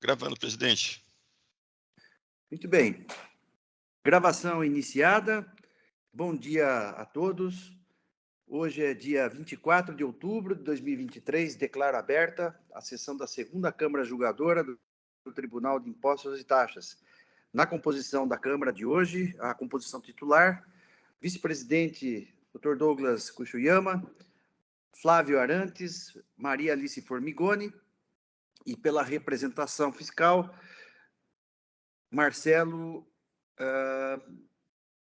Gravando, presidente. Muito bem. Gravação iniciada. Bom dia a todos. Hoje é dia 24 de outubro de 2023. Declaro aberta a sessão da segunda Câmara Julgadora do Tribunal de Impostos e Taxas. Na composição da Câmara de hoje, a composição titular, vice-presidente Dr. Douglas Kuchuyama, Flávio Arantes, Maria Alice Formigoni, e pela representação fiscal, Marcelo,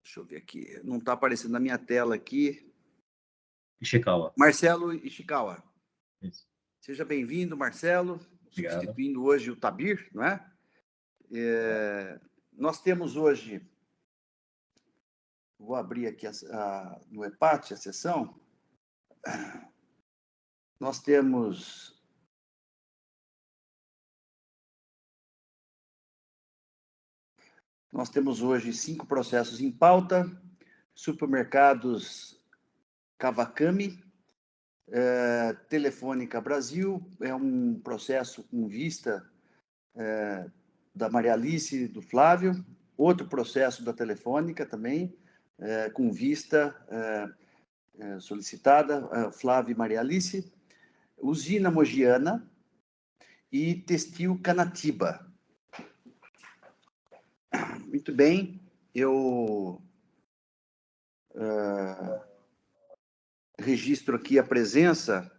deixa eu ver aqui, não está aparecendo na minha tela aqui. Ishikawa. Marcelo Ishikawa. Isso. Seja bem-vindo, Marcelo. Obrigado. Substituindo hoje o Tabir, não é? Nós temos hoje, vou abrir aqui no EPAT a sessão, nós temos hoje 5 processos em pauta: Supermercados Kawakami, Telefônica Brasil, é um processo com vista da Maria Alice e do Flávio, outro processo da Telefônica também, com vista solicitada, Flávio e Maria Alice, Usina Mogiana e Textil Canatiba. Muito bem, eu registro aqui a presença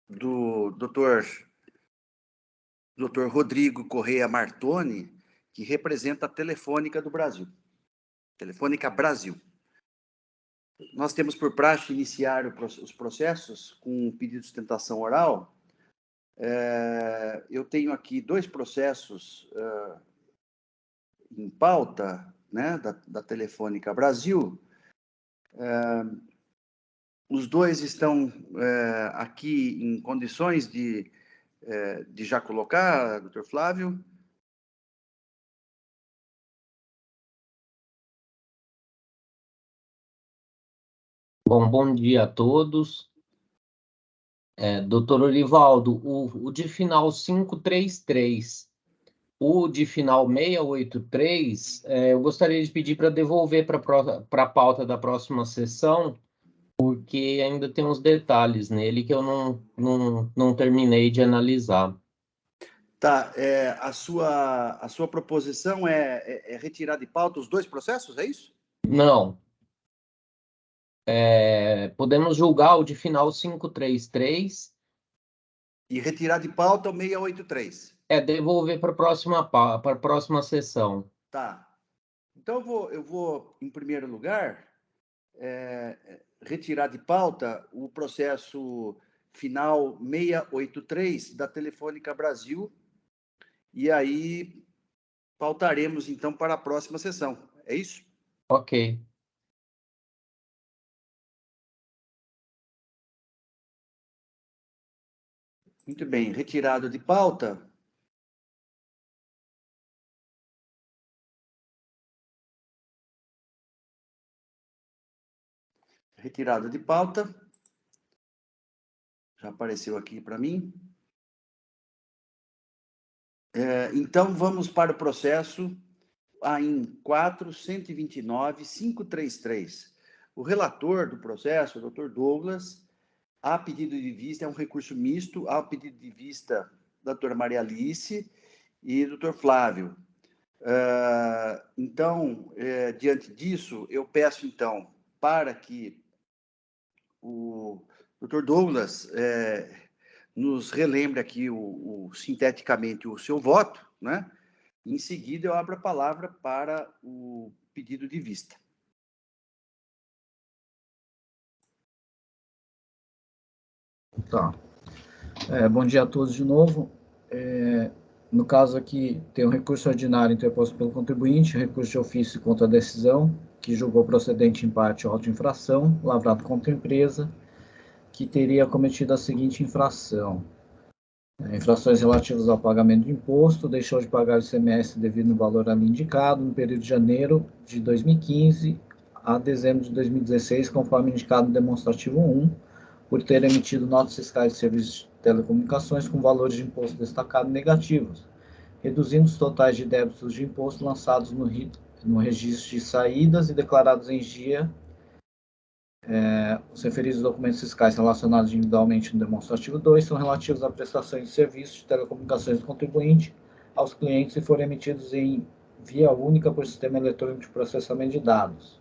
do Dr. Rodrigo Correia Martoni, que representa a Telefônica do Brasil. Telefônica Brasil. Nós temos por praxe iniciar os processos com um pedido de sustentação oral. Eu tenho aqui 2 processos em pauta, né, da Telefônica Brasil. Os 2 estão aqui em condições de já colocar, doutor Flávio. Bom dia a todos. Doutor Orivaldo, o de final 533, o de final 683, eu gostaria de pedir para devolver para a pauta da próxima sessão, porque ainda tem uns detalhes nele que eu não terminei de analisar. Tá, a sua proposição é retirar de pauta os 2 processos, é isso? Não. Podemos julgar o de final 533. E retirar de pauta o 683. Devolver para a próxima sessão. Tá. Então, eu vou em primeiro lugar, retirar de pauta o processo final 683 da Telefônica Brasil, e aí pautaremos, então, para a próxima sessão. É isso? Ok. Muito bem. Retirado de pauta. Retirada de pauta. Já apareceu aqui para mim. Então, vamos para o processo AIN 4.129.533. O relator do processo, o doutor Douglas, a pedido de vista, é um recurso misto, a pedido de vista da doutora Maria Alice e do doutor Flávio. Então, diante disso, eu peço, então, para que o doutor Douglas nos relembre aqui sinteticamente o seu voto, né? Em seguida, eu abro a palavra para o pedido de vista. Tá. Bom dia a todos de novo. No caso aqui, tem um recurso ordinário interposto pelo contribuinte, recurso de ofício contra a decisão, que julgou procedente empate ou auto-infração, lavrado contra a empresa, que teria cometido a seguinte infração. Infrações relativas ao pagamento de imposto, deixou de pagar o ICMS devido no valor ali indicado no período de janeiro de 2015 a dezembro de 2016, conforme indicado no demonstrativo 1, por ter emitido notas fiscais de serviços de telecomunicações com valores de imposto destacado negativos, reduzindo os totais de débitos de imposto lançados no registro de saídas e declarados em dia. Os referidos documentos fiscais relacionados individualmente no demonstrativo 2 são relativos a prestações de serviços de telecomunicações do contribuinte aos clientes e forem emitidos em via única por sistema eletrônico de processamento de dados.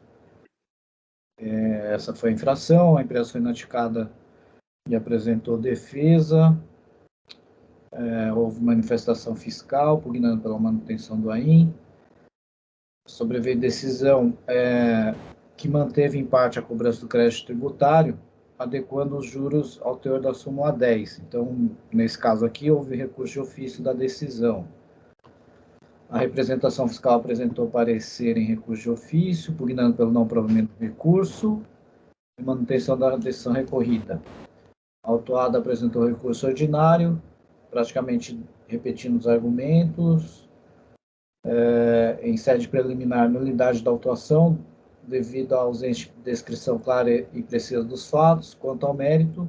Essa foi a infração, a empresa foi notificada e apresentou defesa, houve manifestação fiscal, pugnando pela manutenção do AIM, sobreveio decisão que manteve em parte a cobrança do crédito tributário, adequando os juros ao teor da súmula 10. Então, nesse caso aqui, houve recurso de ofício da decisão. A representação fiscal apresentou parecer em recurso de ofício, pugnando pelo não provimento do recurso e manutenção da decisão recorrida. A autuada apresentou recurso ordinário, praticamente repetindo os argumentos. Em sede preliminar, nulidade da autuação, devido à ausência de descrição clara e precisa dos fatos. Quanto ao mérito,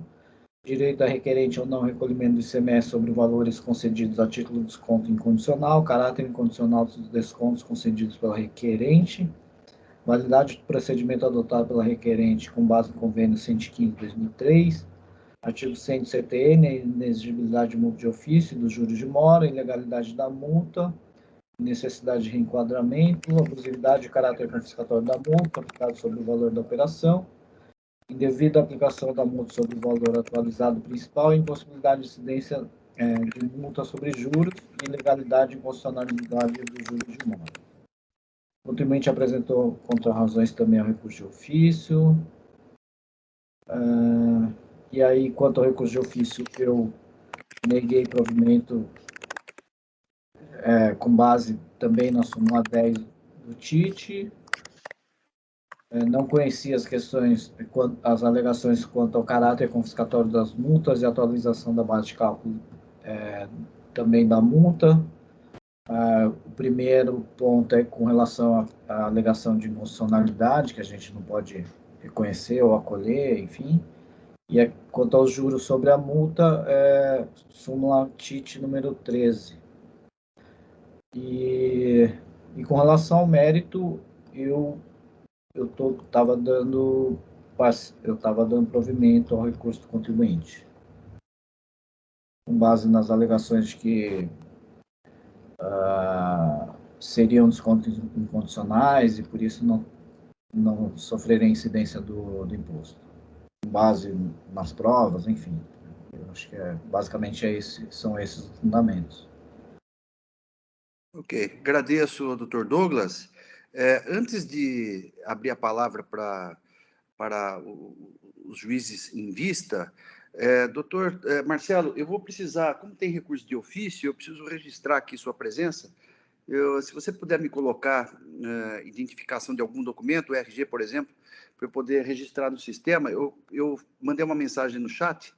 direito da requerente ao não recolhimento do ICMS sobre valores concedidos a título de desconto incondicional, caráter incondicional dos descontos concedidos pela requerente, validade do procedimento adotado pela requerente com base no convênio 115/2003, artigo 100 do CTN, inexigibilidade de multa de ofício e dos juros de mora, ilegalidade da multa, necessidade de reenquadramento, abusividade de caráter confiscatório da multa aplicado sobre o valor da operação, indevida aplicação da multa sobre o valor atualizado principal e impossibilidade de incidência de multa sobre juros e ilegalidade e inconstitucionalidade dos juros de mora. O contribuinte apresentou contra-razões também ao recurso de ofício. E aí, quanto ao recurso de ofício, eu neguei provimento com base também na súmula 10 do TIT. Não conhecia as questões, as alegações quanto ao caráter confiscatório das multas e atualização da base de cálculo também da multa. O primeiro ponto é com relação à alegação de inconstitucionalidade, que a gente não pode reconhecer ou acolher, enfim. E quanto aos juros sobre a multa, súmula TIT número 13. E com relação ao mérito, eu estava dando provimento ao recurso do contribuinte, com base nas alegações de que seriam descontos incondicionais e por isso não sofreria incidência do imposto, com base nas provas, enfim. Eu acho que basicamente são esses os fundamentos. Ok, agradeço, doutor Douglas. Antes de abrir a palavra para os juízes em vista, doutor Marcelo, eu vou precisar, como tem recurso de ofício, eu preciso registrar aqui sua presença. Se você puder me colocar identificação de algum documento, o RG, por exemplo, para eu poder registrar no sistema, eu mandei uma mensagem no chat,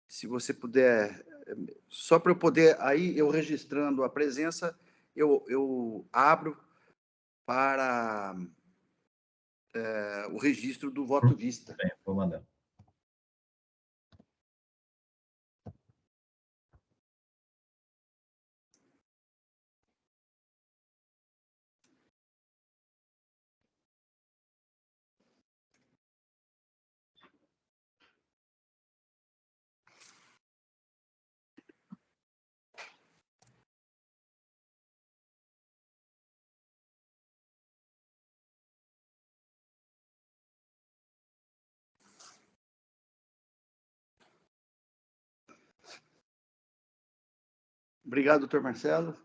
se você puder, só para eu poder, aí eu registrando a presença, eu abro para o registro do voto vista. Vou mandar. Obrigado, doutor Marcelo.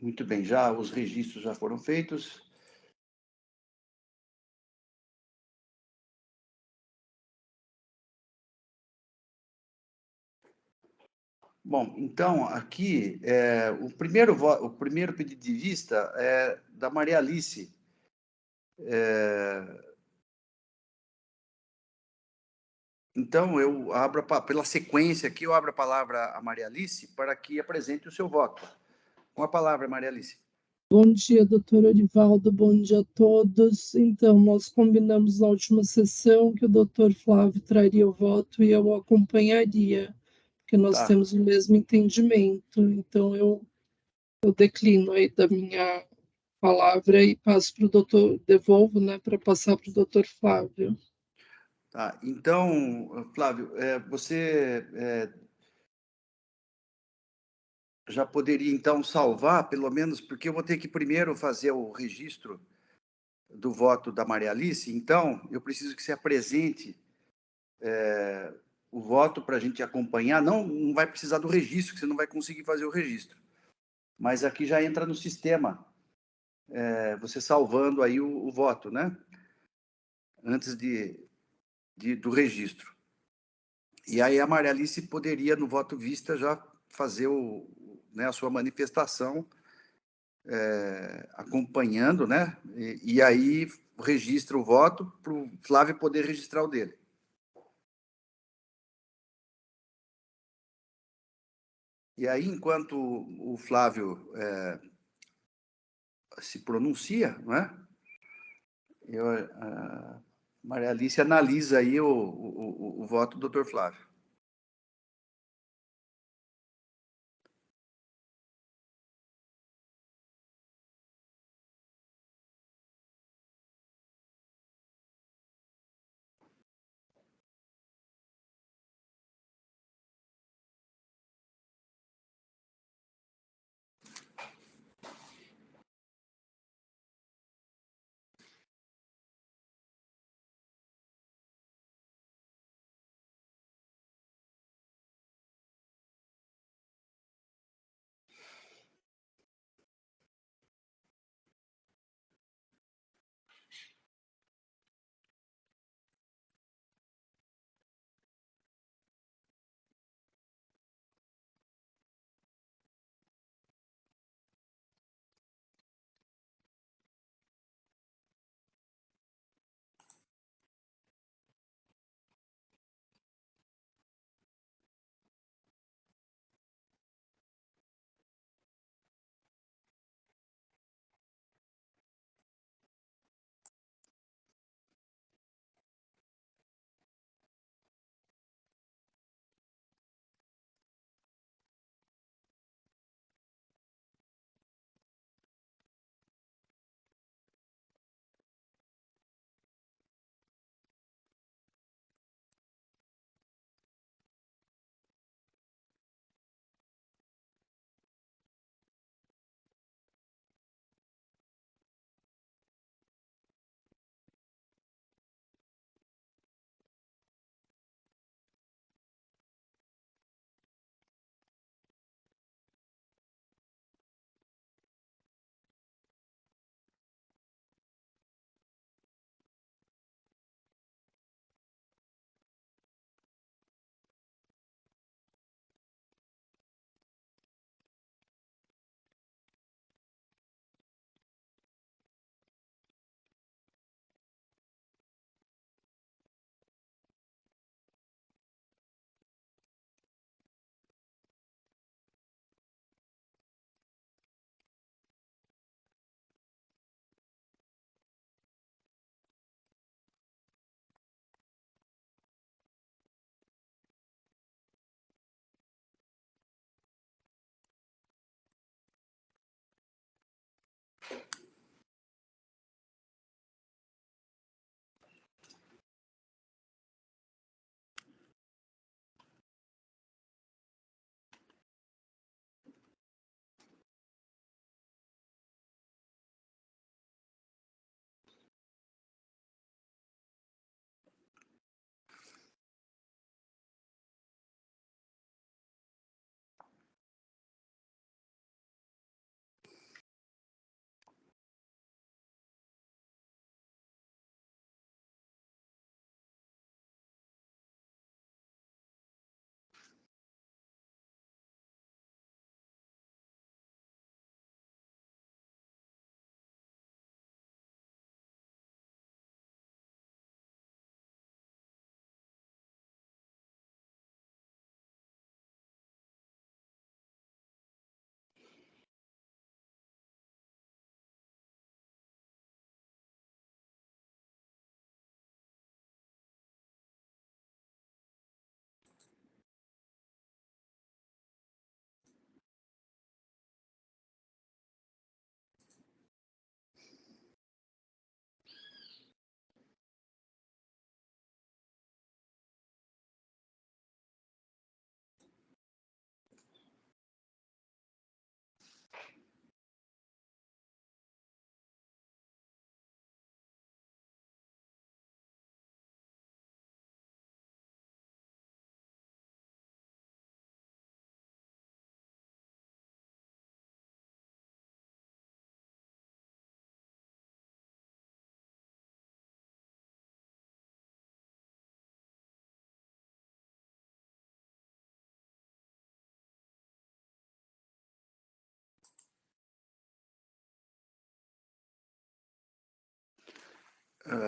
Muito bem, já os registros já foram feitos. Bom, então, aqui, o primeiro pedido de vista é da Maria Alice. Então, eu abro, pela sequência aqui, eu abro a palavra a Maria Alice para que apresente o seu voto. Com a palavra, Maria Alice. Bom dia, doutor Orivaldo, bom dia a todos. Então, nós combinamos na última sessão que o doutor Flávio traria o voto e eu o acompanharia, porque nós Tá. temos o mesmo entendimento. Então, eu declino aí da minha palavra e passo para o doutor, devolvo, né, para passar para o doutor Flávio. Tá. Então, Flávio, você já poderia, então, salvar, pelo menos, porque eu vou ter que primeiro fazer o registro do voto da Maria Alice, então, eu preciso que você apresente o voto para a gente acompanhar. Não vai precisar do registro, que você não vai conseguir fazer o registro. Mas aqui já entra no sistema, você salvando aí o voto, né? Antes do registro. E aí a Maria Alice poderia, no voto vista, já fazer né, a sua manifestação, acompanhando, né? E aí registra o voto para o Flávio poder registrar o dele. E aí, enquanto o Flávio se pronuncia, não é? A Maria Alice analisa aí o voto do Dr. Flávio.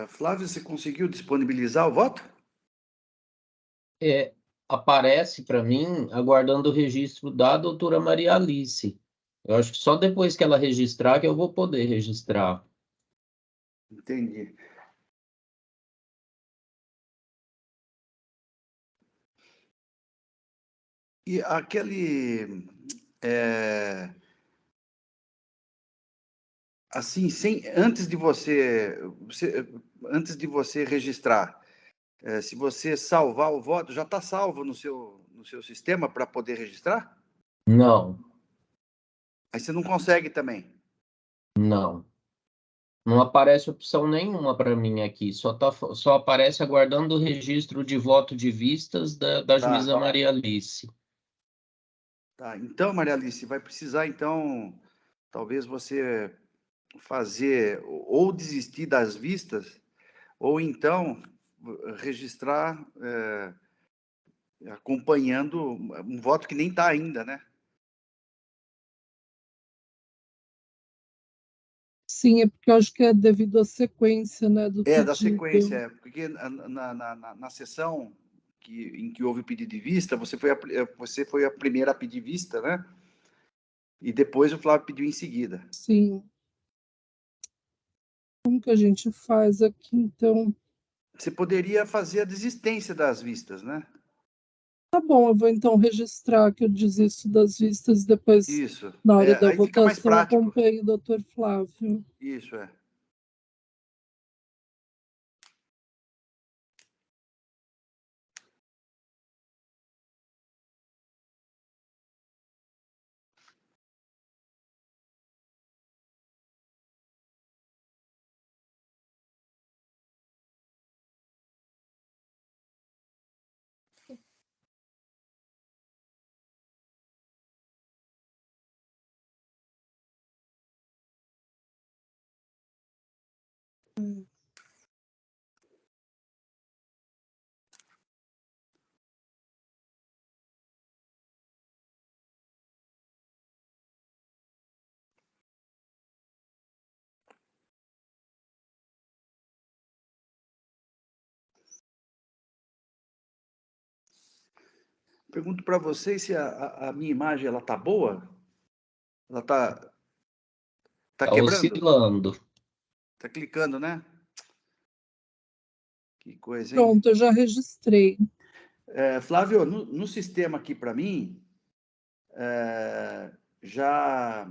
Flávio, você conseguiu disponibilizar o voto? Aparece para mim aguardando o registro da doutora Maria Alice. Eu acho que só depois que ela registrar que eu vou poder registrar. Entendi. E aquele... assim, antes de antes de você registrar, se você salvar o voto, já está salvo no seu sistema para poder registrar? Não, Aí você não consegue também. não. Não aparece opção nenhuma para mim aqui. Só aparece aguardando o registro de voto de vistas da juíza Tá, Maria Alice. tá. Então, Maria Alice, vai precisar, então, talvez você fazer ou desistir das vistas, ou então registrar acompanhando um voto que nem está ainda, né? Sim, é porque eu acho que é devido à sequência, né, do Da pedido. sequência, porque na sessão em que houve o pedido de vista, você foi a primeira a pedir vista, né? E depois o Flávio pediu em seguida. Sim. Como que a gente faz aqui, então? Você poderia fazer a desistência das vistas, né? Tá bom, eu vou então registrar que eu desisto das vistas, depois, Isso. na hora da Aí fica mais votação, prático. acompanho o doutor Flávio. Isso, é. Pergunto para vocês se a minha imagem ela tá boa? Ela tá Está quebrando? oscilando. Tá clicando, né? Que coisa, hein? Pronto, eu já registrei. Flávio, no sistema aqui para mim, já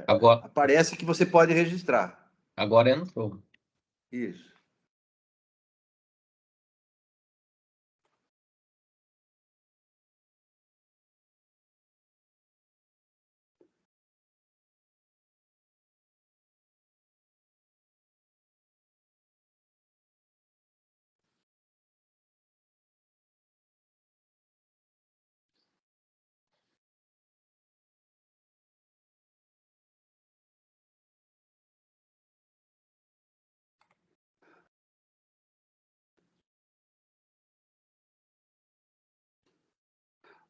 Agora, aparece que você pode registrar. agora entrou. Isso.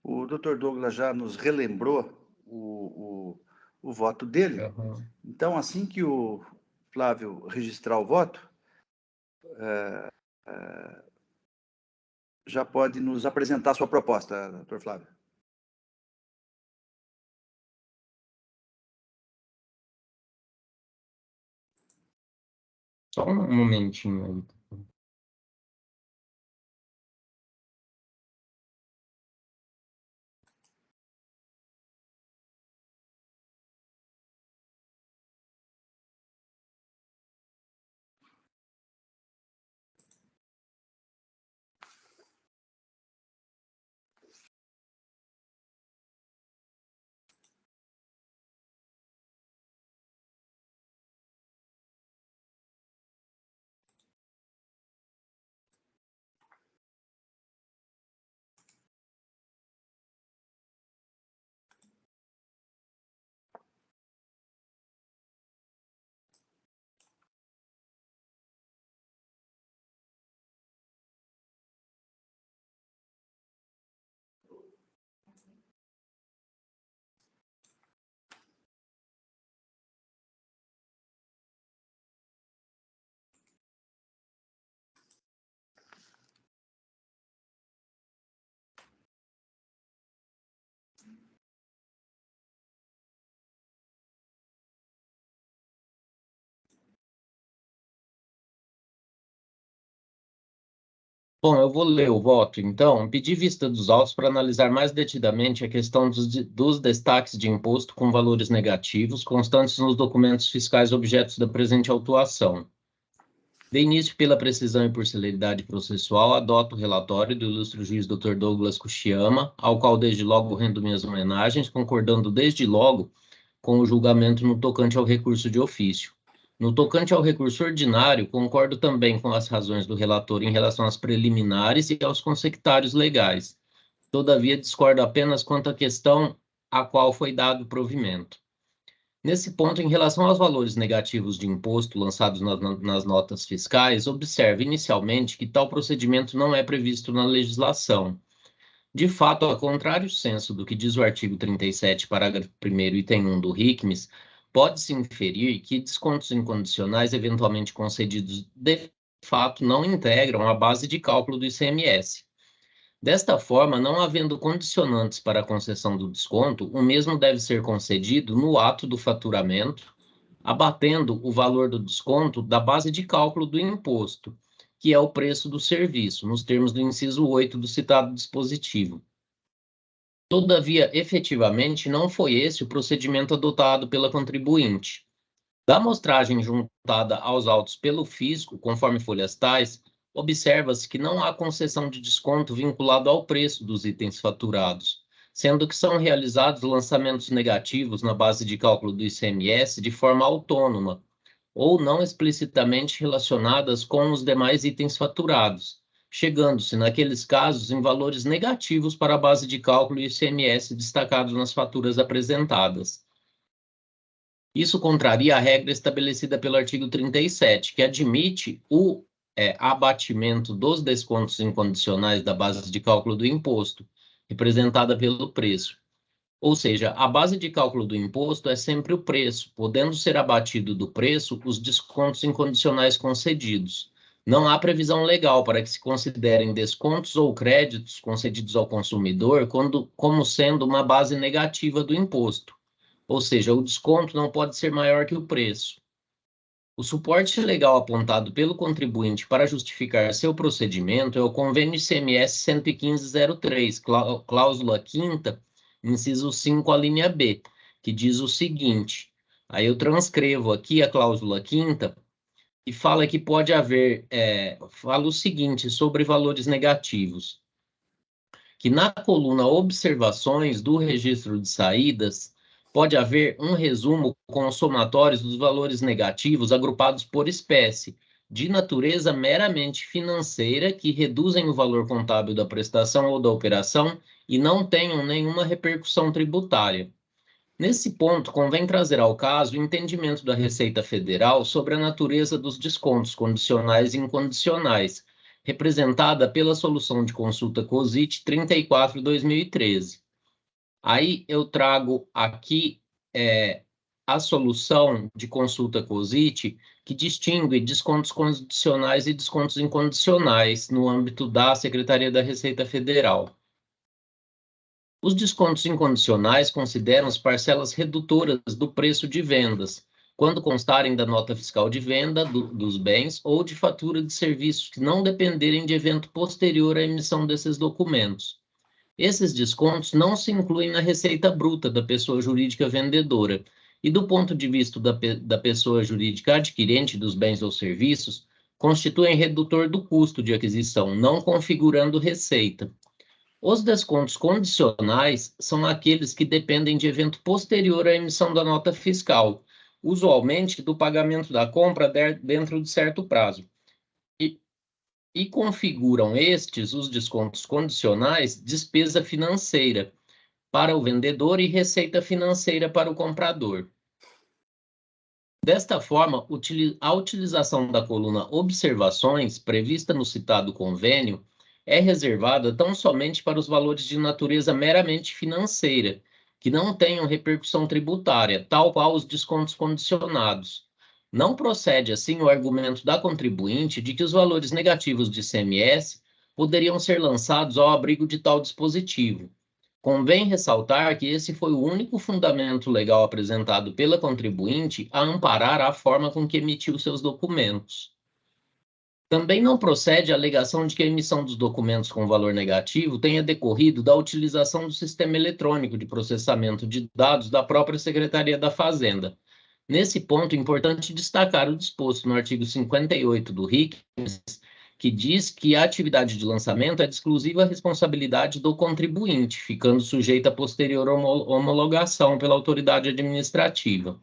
O doutor Douglas já nos relembrou o voto dele. Uhum. Então, assim que o Flávio registrar o voto, já pode nos apresentar sua proposta, doutor Flávio. Só um momentinho aí. Bom, eu vou ler o voto, então. Pedi vista dos autos para analisar mais detidamente a questão dos destaques de imposto com valores negativos constantes nos documentos fiscais objetos da presente autuação. De início, pela precisão e por celeridade processual, adoto o relatório do ilustre juiz Dr. Douglas Kuchiyama, ao qual desde logo rendo minhas homenagens, concordando desde logo com o julgamento no tocante ao recurso de ofício. No tocante ao recurso ordinário, concordo também com as razões do relator em relação às preliminares e aos consectários legais. Todavia, discordo apenas quanto à questão a qual foi dado provimento. Nesse ponto, em relação aos valores negativos de imposto lançados nas notas fiscais, observe inicialmente que tal procedimento não é previsto na legislação. De fato, ao contrário senso do que diz o artigo 37, parágrafo 1º, item 1 do RICMES, pode-se inferir que descontos incondicionais eventualmente concedidos de fato não integram a base de cálculo do ICMS. Desta forma, não havendo condicionantes para a concessão do desconto, o mesmo deve ser concedido no ato do faturamento, abatendo o valor do desconto da base de cálculo do imposto, que é o preço do serviço, nos termos do inciso 8 do citado dispositivo. Todavia, efetivamente, não foi esse o procedimento adotado pela contribuinte. Da amostragem juntada aos autos pelo fisco, conforme folhas tais, observa-se que não há concessão de desconto vinculado ao preço dos itens faturados, sendo que são realizados lançamentos negativos na base de cálculo do ICMS de forma autônoma, ou não explicitamente relacionadas com os demais itens faturados, chegando-se, naqueles casos, em valores negativos para a base de cálculo e ICMS destacados nas faturas apresentadas. Isso contraria a regra estabelecida pelo artigo 37, que admite o abatimento dos descontos incondicionais da base de cálculo do imposto, representada pelo preço. Ou seja, a base de cálculo do imposto é sempre o preço, podendo ser abatido do preço os descontos incondicionais concedidos. Não há previsão legal para que se considerem descontos ou créditos concedidos ao consumidor como sendo uma base negativa do imposto. Ou seja, o desconto não pode ser maior que o preço. O suporte legal apontado pelo contribuinte para justificar seu procedimento é o Convênio ICMS 11503, cláusula 5ª, inciso 5, a linha B, que diz o seguinte, aí eu transcrevo aqui a cláusula 5ª, e fala que pode haver, fala o seguinte sobre valores negativos, que na coluna observações do registro de saídas, pode haver um resumo com os somatórios dos valores negativos agrupados por espécie, de natureza meramente financeira, que reduzem o valor contábil da prestação ou da operação e não tenham nenhuma repercussão tributária. Nesse ponto, convém trazer ao caso o entendimento da Receita Federal sobre a natureza dos descontos condicionais e incondicionais, representada pela solução de consulta COSIT 34/2013. Aí eu trago aqui a solução de consulta COSIT, que distingue descontos condicionais e descontos incondicionais no âmbito da Secretaria da Receita Federal. Os descontos incondicionais consideram as parcelas redutoras do preço de vendas, quando constarem da nota fiscal de venda dos bens ou de fatura de serviços que não dependerem de evento posterior à emissão desses documentos. Esses descontos não se incluem na receita bruta da pessoa jurídica vendedora e, do ponto de vista da pessoa jurídica adquirente dos bens ou serviços, constituem redutor do custo de aquisição, não configurando receita. Os descontos condicionais são aqueles que dependem de evento posterior à emissão da nota fiscal, usualmente do pagamento da compra dentro de certo prazo. E configuram os descontos condicionais, despesa financeira para o vendedor e receita financeira para o comprador. Desta forma, a utilização da coluna observações, prevista no citado convênio, é reservada tão somente para os valores de natureza meramente financeira, que não tenham repercussão tributária, tal qual os descontos condicionados. Não procede, assim, o argumento da contribuinte de que os valores negativos de ICMS poderiam ser lançados ao abrigo de tal dispositivo. Convém ressaltar que esse foi o único fundamento legal apresentado pela contribuinte a amparar a forma com que emitiu seus documentos. Também não procede a alegação de que a emissão dos documentos com valor negativo tenha decorrido da utilização do sistema eletrônico de processamento de dados da própria Secretaria da Fazenda. Nesse ponto, é importante destacar o disposto no artigo 58 do RICMES, que diz que a atividade de lançamento é de exclusiva responsabilidade do contribuinte, ficando sujeita a posterior homologação pela autoridade administrativa.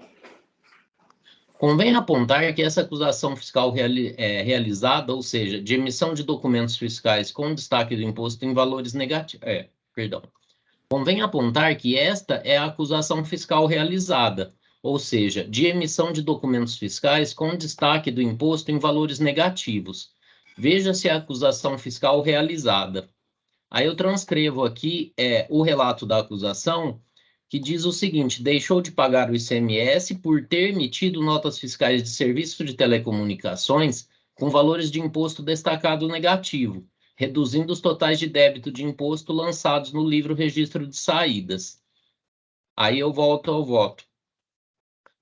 Convém apontar que essa acusação fiscal realizada, ou seja, de emissão de documentos fiscais com destaque do imposto em valores negativos... Convém apontar que esta é a acusação fiscal realizada, ou seja, de emissão de documentos fiscais com destaque do imposto em valores negativos. Veja-se a acusação fiscal realizada. Aí eu transcrevo aqui o relato da acusação, que diz o seguinte: deixou de pagar o ICMS por ter emitido notas fiscais de serviço de telecomunicações com valores de imposto destacado negativo, reduzindo os totais de débito de imposto lançados no livro Registro de Saídas. Aí eu volto ao voto.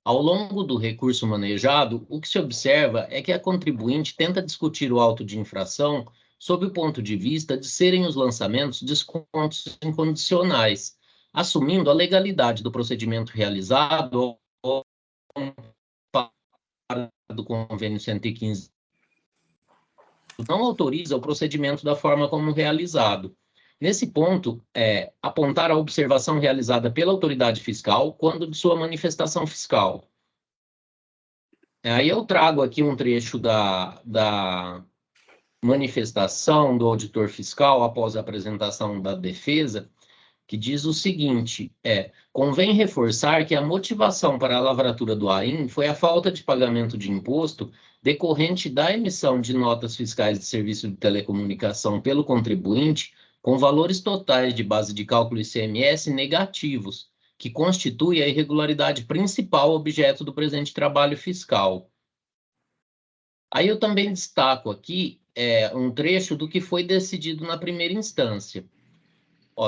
Ao longo do recurso manejado, o que se observa é que a contribuinte tenta discutir o auto de infração sob o ponto de vista de serem os lançamentos descontos incondicionais, assumindo a legalidade do procedimento realizado do convênio 115. Não autoriza o procedimento da forma como realizado. Nesse ponto, apontar a observação realizada pela autoridade fiscal quando de sua manifestação fiscal. Aí eu trago aqui um trecho da manifestação do auditor fiscal após a apresentação da defesa, que diz o seguinte: convém reforçar que a motivação para a lavratura do AIM foi a falta de pagamento de imposto decorrente da emissão de notas fiscais de serviço de telecomunicação pelo contribuinte com valores totais de base de cálculo ICMS negativos, que constitui a irregularidade principal objeto do presente trabalho fiscal. Aí eu também destaco aqui um trecho do que foi decidido na primeira instância.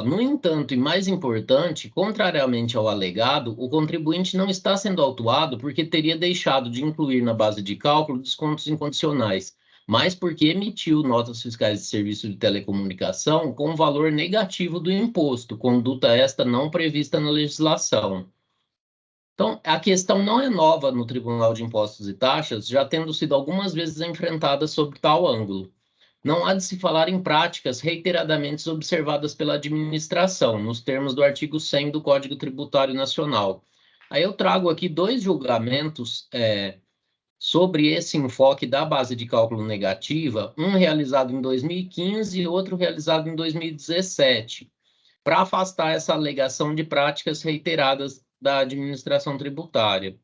No entanto, e mais importante, contrariamente ao alegado, o contribuinte não está sendo autuado porque teria deixado de incluir na base de cálculo descontos incondicionais, mas porque emitiu notas fiscais de serviço de telecomunicação com valor negativo do imposto, conduta esta não prevista na legislação. Então, a questão não é nova no Tribunal de Impostos e Taxas, já tendo sido algumas vezes enfrentada sob tal ângulo. Não há de se falar em práticas reiteradamente observadas pela administração, nos termos do artigo 100 do Código Tributário Nacional. Aí eu trago aqui 2 julgamentos sobre esse enfoque da base de cálculo negativa, um realizado em 2015 e outro realizado em 2017, para afastar essa alegação de práticas reiteradas da administração tributária.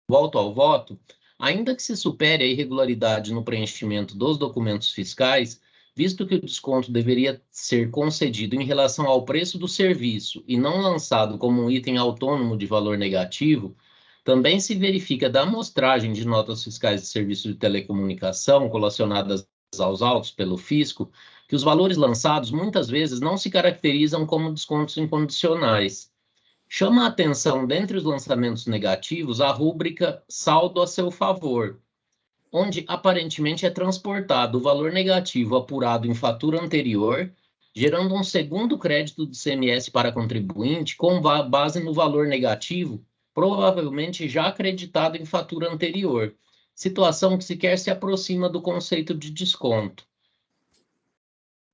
Volto ao voto. Ainda que se supere a irregularidade no preenchimento dos documentos fiscais, visto que o desconto deveria ser concedido em relação ao preço do serviço e não lançado como um item autônomo de valor negativo, também se verifica da amostragem de notas fiscais de serviço de telecomunicação colacionadas aos autos pelo fisco, que os valores lançados muitas vezes não se caracterizam como descontos incondicionais. Chama a atenção, dentre os lançamentos negativos, a rúbrica saldo a seu favor, onde aparentemente é transportado o valor negativo apurado em fatura anterior, gerando um segundo crédito de ICMS para contribuinte com base no valor negativo, provavelmente já acreditado em fatura anterior, situação que sequer se aproxima do conceito de desconto.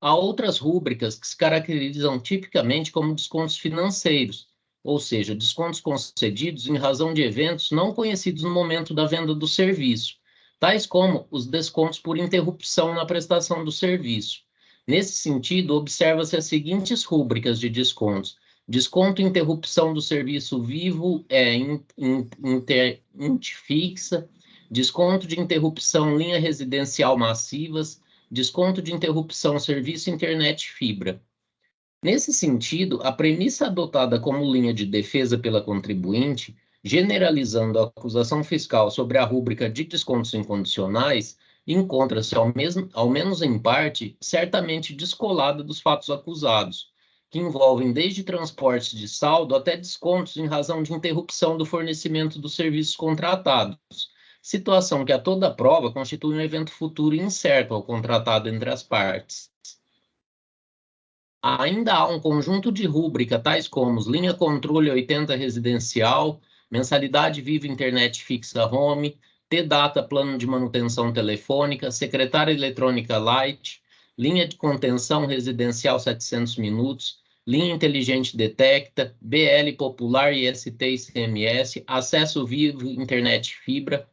Há outras rúbricas que se caracterizam tipicamente como descontos financeiros, ou seja, descontos concedidos em razão de eventos não conhecidos no momento da venda do serviço, tais como os descontos por interrupção na prestação do serviço. Nesse sentido, observa-se as seguintes rúbricas de descontos: desconto interrupção do serviço vivo fixa, desconto de interrupção linha residencial massivas, desconto de interrupção serviço internet fibra. Nesse sentido, a premissa adotada como linha de defesa pela contribuinte, generalizando a acusação fiscal sobre a rúbrica de descontos incondicionais, encontra-se, ao menos em parte, certamente descolada dos fatos acusados, que envolvem desde transportes de saldo até descontos em razão de interrupção do fornecimento dos serviços contratados, situação que a toda prova constitui um evento futuro incerto ao contratado entre as partes. Ainda há um conjunto de rúbrica, tais como linha controle 80 residencial, mensalidade viva internet fixa home, T-Data plano de manutenção telefônica, secretária eletrônica light, linha de contenção residencial 700 minutos, linha inteligente detecta, BL popular IST ICMS, acesso vivo internet fibra,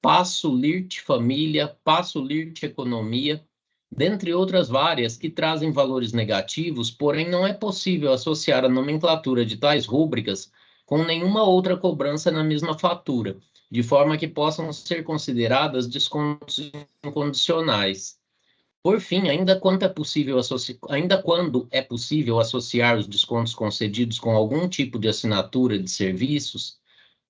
passo LIRT família, passo LIRT economia, dentre outras várias que trazem valores negativos, porém não é possível associar a nomenclatura de tais rúbricas com nenhuma outra cobrança na mesma fatura, de forma que possam ser consideradas descontos incondicionais. Por fim, ainda quando é possível associar os descontos concedidos com algum tipo de assinatura de serviços,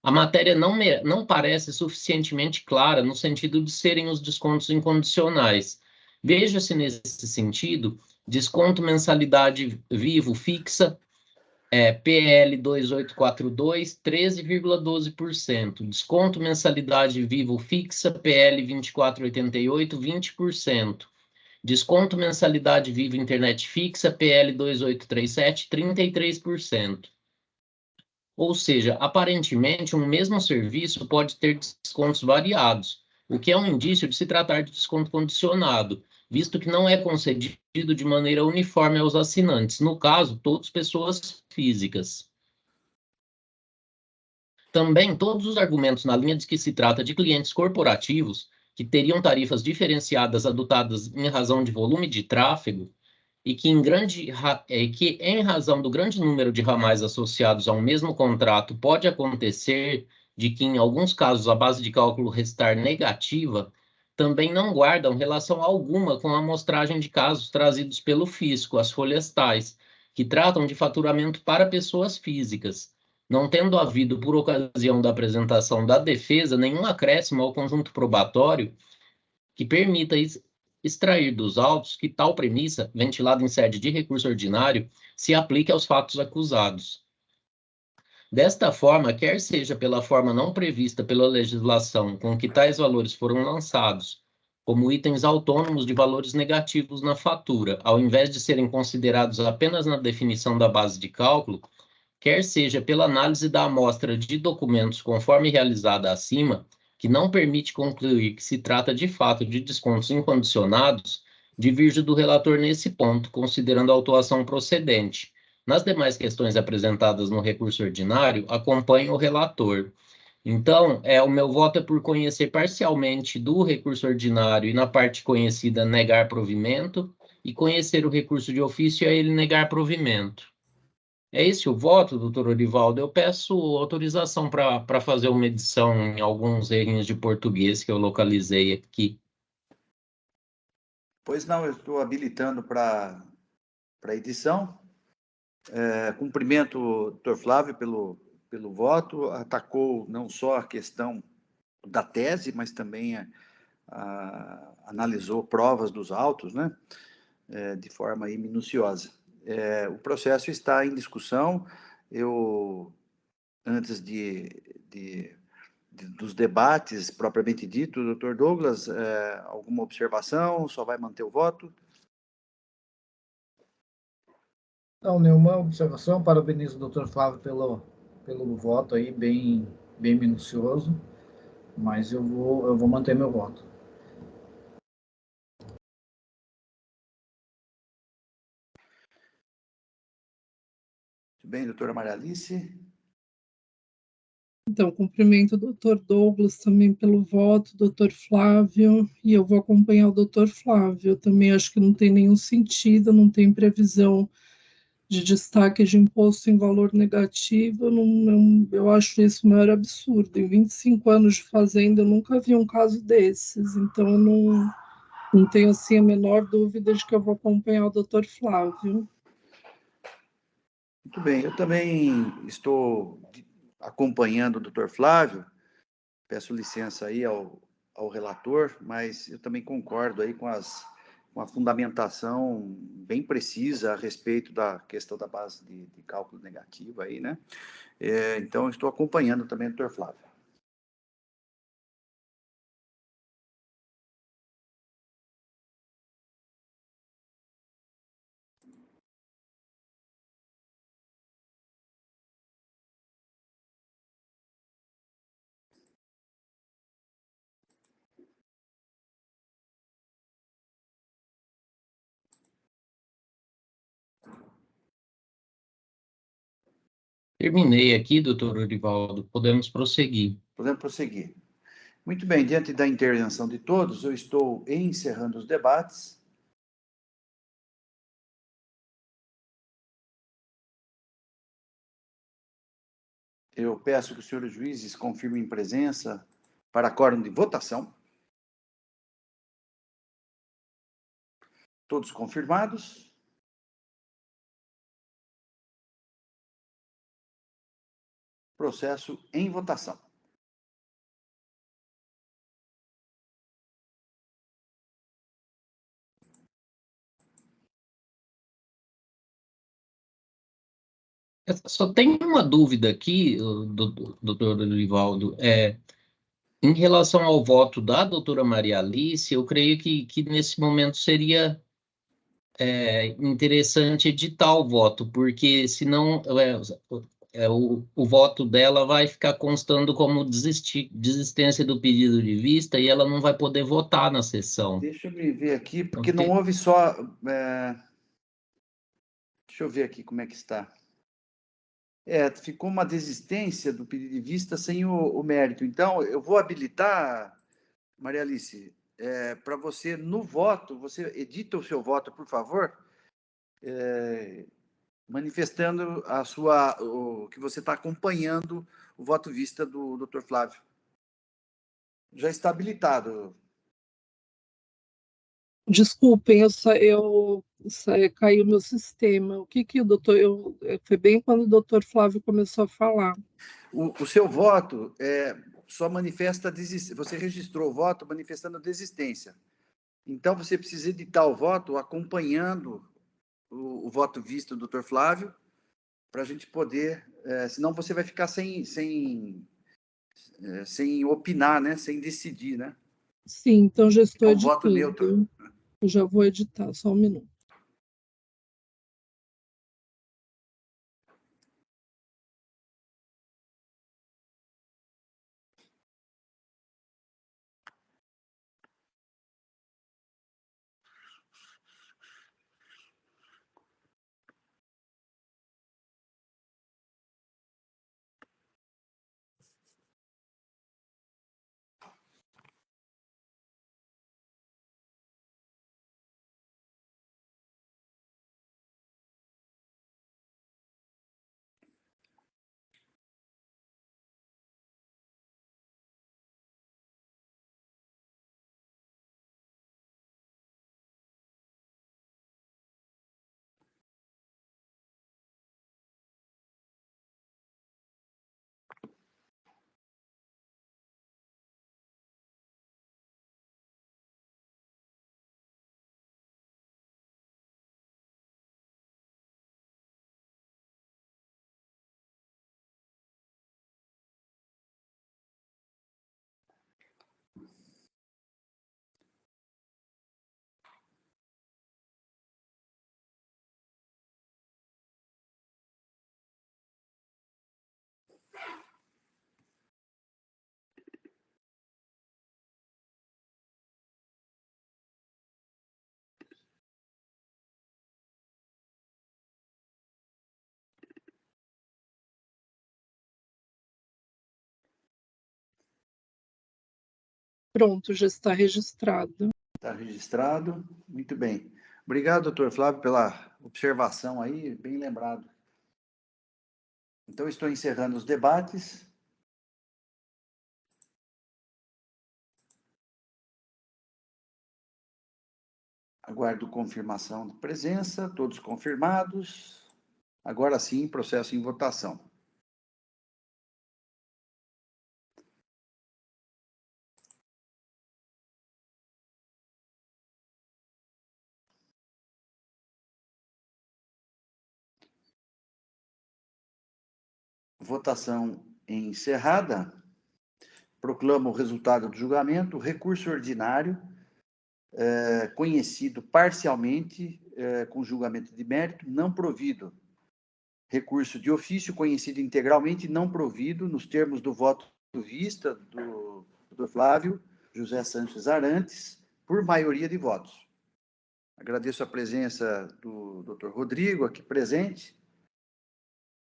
a matéria não parece suficientemente clara no sentido de serem os descontos incondicionais. Veja-se nesse sentido, desconto mensalidade vivo fixa, PL 2842, 13,12%. Desconto mensalidade vivo fixa, PL 2488, 20%. Desconto mensalidade vivo internet fixa, PL 2837, 33%. Ou seja, aparentemente, um mesmo serviço pode ter descontos variados, o que é um indício de se tratar de desconto condicionado, visto que não é concedido de maneira uniforme aos assinantes, no caso, todas pessoas físicas. Também, todos os argumentos na linha de que se trata de clientes corporativos, que teriam tarifas diferenciadas adotadas em razão de volume de tráfego, e que em razão do grande número de ramais associados ao mesmo contrato, pode acontecer de que, em alguns casos, a base de cálculo restar negativa, também não guardam relação alguma com a amostragem de casos trazidos pelo fisco, as folhas tais, que tratam de faturamento para pessoas físicas, não tendo havido, por ocasião da apresentação da defesa, nenhum acréscimo ao conjunto probatório que permita extrair dos autos que tal premissa, ventilada em sede de recurso ordinário, se aplique aos fatos acusados. Desta forma, quer seja pela forma não prevista pela legislação com que tais valores foram lançados, como itens autônomos de valores negativos na fatura, ao invés de serem considerados apenas na definição da base de cálculo, quer seja pela análise da amostra de documentos conforme realizada acima, que não permite concluir que se trata de fato de descontos incondicionados, divirjo do relator nesse ponto, considerando a autuação procedente. Nas demais questões apresentadas no recurso ordinário, acompanho o relator. Então, o meu voto é por conhecer parcialmente do recurso ordinário e na parte conhecida negar provimento, e conhecer o recurso de ofício e a ele negar provimento. É esse o voto, doutor Orivaldo? Eu peço autorização para fazer uma edição em alguns errinhos de português que eu localizei aqui. Pois não, eu estou habilitando para edição. Cumprimento o doutor Flávio pelo voto, atacou não só a questão da tese, mas também analisou provas dos autos, né, de forma aí minuciosa. O processo está em discussão. Eu, antes dos debates propriamente dito, doutor Douglas, alguma observação? Só vai manter o voto? Não, nenhuma observação. Parabenizo o doutor Flávio pelo voto aí, bem minucioso, mas eu vou manter meu voto. Muito bem, doutora Maria Alice. Então, cumprimento o doutor Douglas também pelo voto, doutor Flávio, e eu vou acompanhar o doutor Flávio. Eu também acho que não tem nenhum sentido, não tem previsão de destaque de imposto em valor negativo. Eu acho isso o maior absurdo. Em 25 anos de fazenda, eu nunca vi um caso desses, então eu não tenho assim, a menor dúvida de que eu vou acompanhar o doutor Flávio. Muito bem, eu também estou acompanhando o doutor Flávio, peço licença aí ao relator, mas eu também concordo aí com a fundamentação bem precisa a respeito da questão da base de cálculo negativa aí, né? Então, estou acompanhando também o doutor Flávio. Terminei aqui, doutor Orivaldo. Podemos prosseguir. Podemos prosseguir. Muito bem, diante da intervenção de todos, eu estou encerrando os debates. Eu peço que os senhores juízes confirmem presença para quórum de votação. Todos confirmados. Processo em votação. Só tem uma dúvida aqui, doutor Orivaldo. Em relação ao voto da doutora Maria Alice, eu creio que nesse momento seria interessante editar o voto, porque senão o voto dela vai ficar constando como desistência do pedido de vista e ela não vai poder votar na sessão. Deixa eu me ver aqui, porque não houve só... Deixa eu ver aqui como é que está. Ficou uma desistência do pedido de vista sem o mérito. Então, eu vou habilitar, Maria Alice, para você, no voto, você edita o seu voto, por favor, manifestando que você está acompanhando o voto vista do Dr. Flávio. Já está habilitado. Desculpem, caiu meu sistema. O que o doutor... foi bem quando o doutor Flávio começou a falar. O seu voto só manifesta desistência. Você registrou o voto manifestando desistência. Então, você precisa editar o voto acompanhando o voto visto do Dr. Flávio, para a gente poder... senão você vai ficar sem opinar, né? Sem decidir, né? Sim, então já estou editando. Voto neutro. Eu já vou editar, só um minuto. Pronto, já está registrado. Está registrado. Muito bem. Obrigado, doutor Flávio, pela observação aí, bem lembrado. Então, estou encerrando os debates. Aguardo confirmação de presença, todos confirmados. Agora sim, processo em votação. Votação encerrada. Proclamo o resultado do julgamento. Recurso ordinário, conhecido parcialmente, com julgamento de mérito, não provido. Recurso de ofício, conhecido integralmente, não provido, nos termos do voto vista do Dr. Flávio José Sanches Arantes, por maioria de votos. Agradeço a presença do Dr. Rodrigo, aqui presente,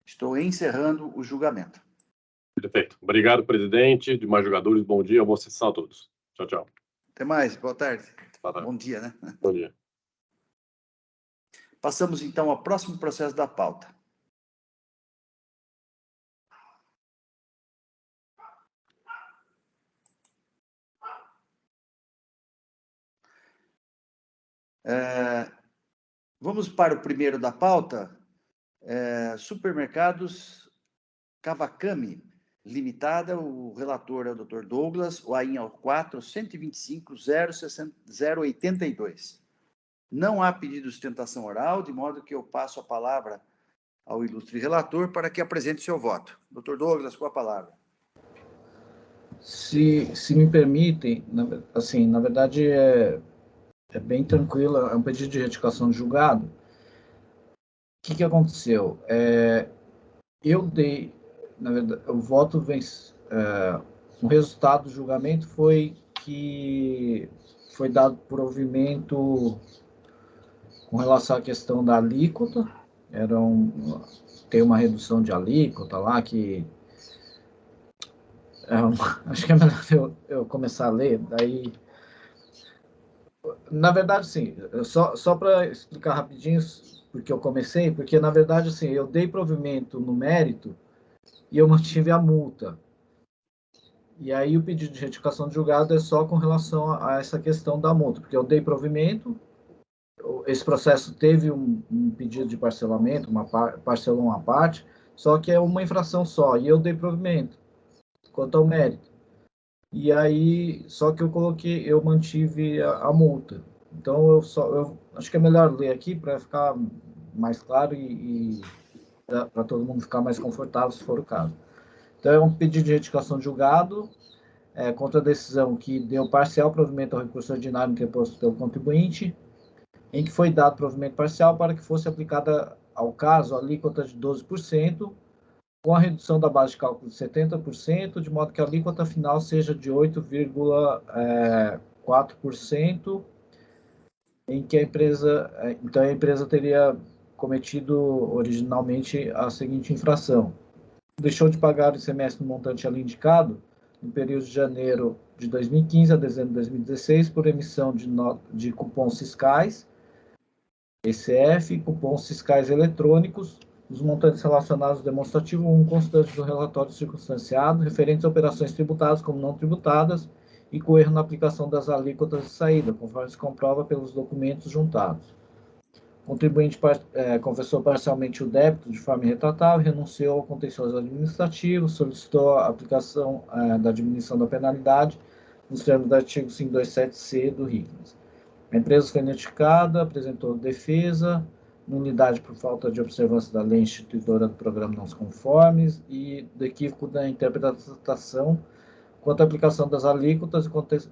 Estou encerrando o julgamento. Perfeito. Obrigado, presidente. Demais jogadores, bom dia. Boa sessão a todos. Tchau, tchau. Até mais. Boa tarde. Boa tarde. Bom dia, né? Bom dia. Passamos, então, ao próximo processo da pauta. Vamos para o primeiro da pauta. Supermercados Kawakami Limitada, o relator é o Dr. Douglas, o AIN é o 4.125.082. Não há pedido de sustentação oral, de modo que eu passo a palavra ao ilustre relator para que apresente seu voto. Dr. Douglas, com a palavra. Se me permitem, na verdade é bem tranquilo, é um pedido de retificação de julgado. O que aconteceu? Eu dei, na verdade, o voto o resultado do julgamento foi que foi dado provimento com relação à questão da alíquota. Tem uma redução de alíquota lá que acho que é melhor eu começar a ler, daí. Na verdade, sim, só para explicar rapidinho, porque eu comecei, porque na verdade, assim, eu dei provimento no mérito e eu mantive a multa. E aí o pedido de retificação de julgado é só com relação a essa questão da multa, porque eu dei provimento, esse processo teve um pedido de parcelamento, parcelou uma parte, só que é uma infração só, e eu dei provimento quanto ao mérito. E aí, só que eu mantive a multa. Então, eu acho que é melhor ler aqui para ficar mais claro e para todo mundo ficar mais confortável, se for o caso. Então, é um pedido de retificação de julgado contra a decisão que deu parcial provimento ao recurso ordinário interposto pelo contribuinte, em que foi dado provimento parcial para que fosse aplicada ao caso a alíquota de 12%, com a redução da base de cálculo de 70%, de modo que a alíquota final seja de 8,4%, em que a empresa teria cometido originalmente a seguinte infração: deixou de pagar o ICMS no montante ali indicado no período de janeiro de 2015 a dezembro de 2016 por emissão de cupons fiscais, ECF, cupons fiscais eletrônicos, os montantes relacionados ao demonstrativo 1 constante do relatório circunstanciado, referentes a operações tributadas como não tributadas e com erro na aplicação das alíquotas de saída, conforme se comprova pelos documentos juntados. O contribuinte confessou parcialmente o débito de forma irretratável, renunciou ao contencioso administrativo, solicitou a aplicação da diminuição da penalidade nos termos do artigo 527C do RICNAS. A empresa foi notificada, apresentou defesa, nulidade por falta de observância da lei instituidora do programa não conformes e do equívoco da interpretação quanto à aplicação das alíquotas e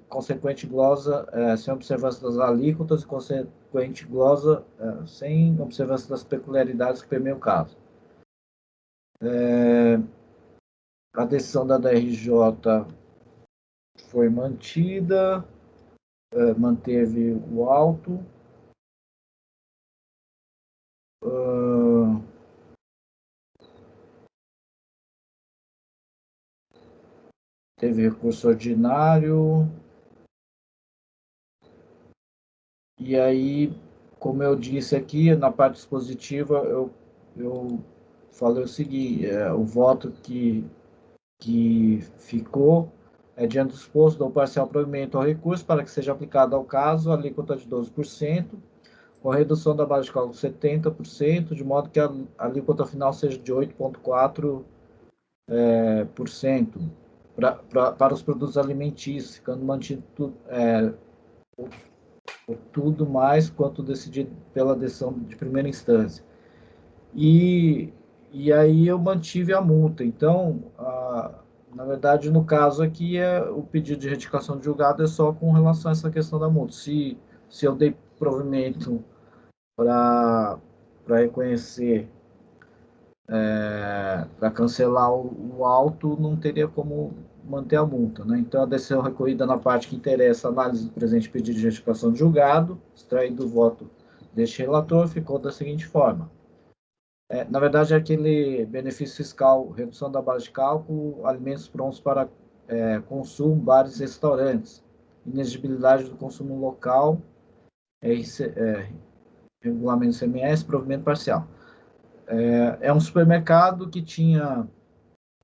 consequente glosa sem observância das alíquotas e consequente glosa sem observância das peculiaridades que permeiam o caso. A decisão da DRJ foi mantida, manteve o auto. Teve recurso ordinário. E aí, como eu disse aqui, na parte dispositiva, eu falei o seguinte: o voto que ficou diante do exposto, dou parcial provimento ao recurso para que seja aplicado ao caso a alíquota de 12%, com a redução da base de cálculo de 70%, de modo que a alíquota final seja de 8,4%. Para os produtos alimentícios, ficando mantido tudo mais quanto decidido pela decisão de primeira instância. E aí eu mantive a multa. Então, na verdade, no caso aqui, o pedido de retificação de julgado é só com relação a essa questão da multa. Se eu dei provimento para reconhecer, para cancelar o auto, não teria como manter a multa, né? Então, a decisão recorrida na parte que interessa a análise do presente pedido de retificação de julgado, extraído do voto deste relator, ficou da seguinte forma: Na verdade, é aquele benefício fiscal, redução da base de cálculo, alimentos prontos para consumo, bares e restaurantes, inexigibilidade do consumo local, regulamento CMS, provimento parcial. É um supermercado que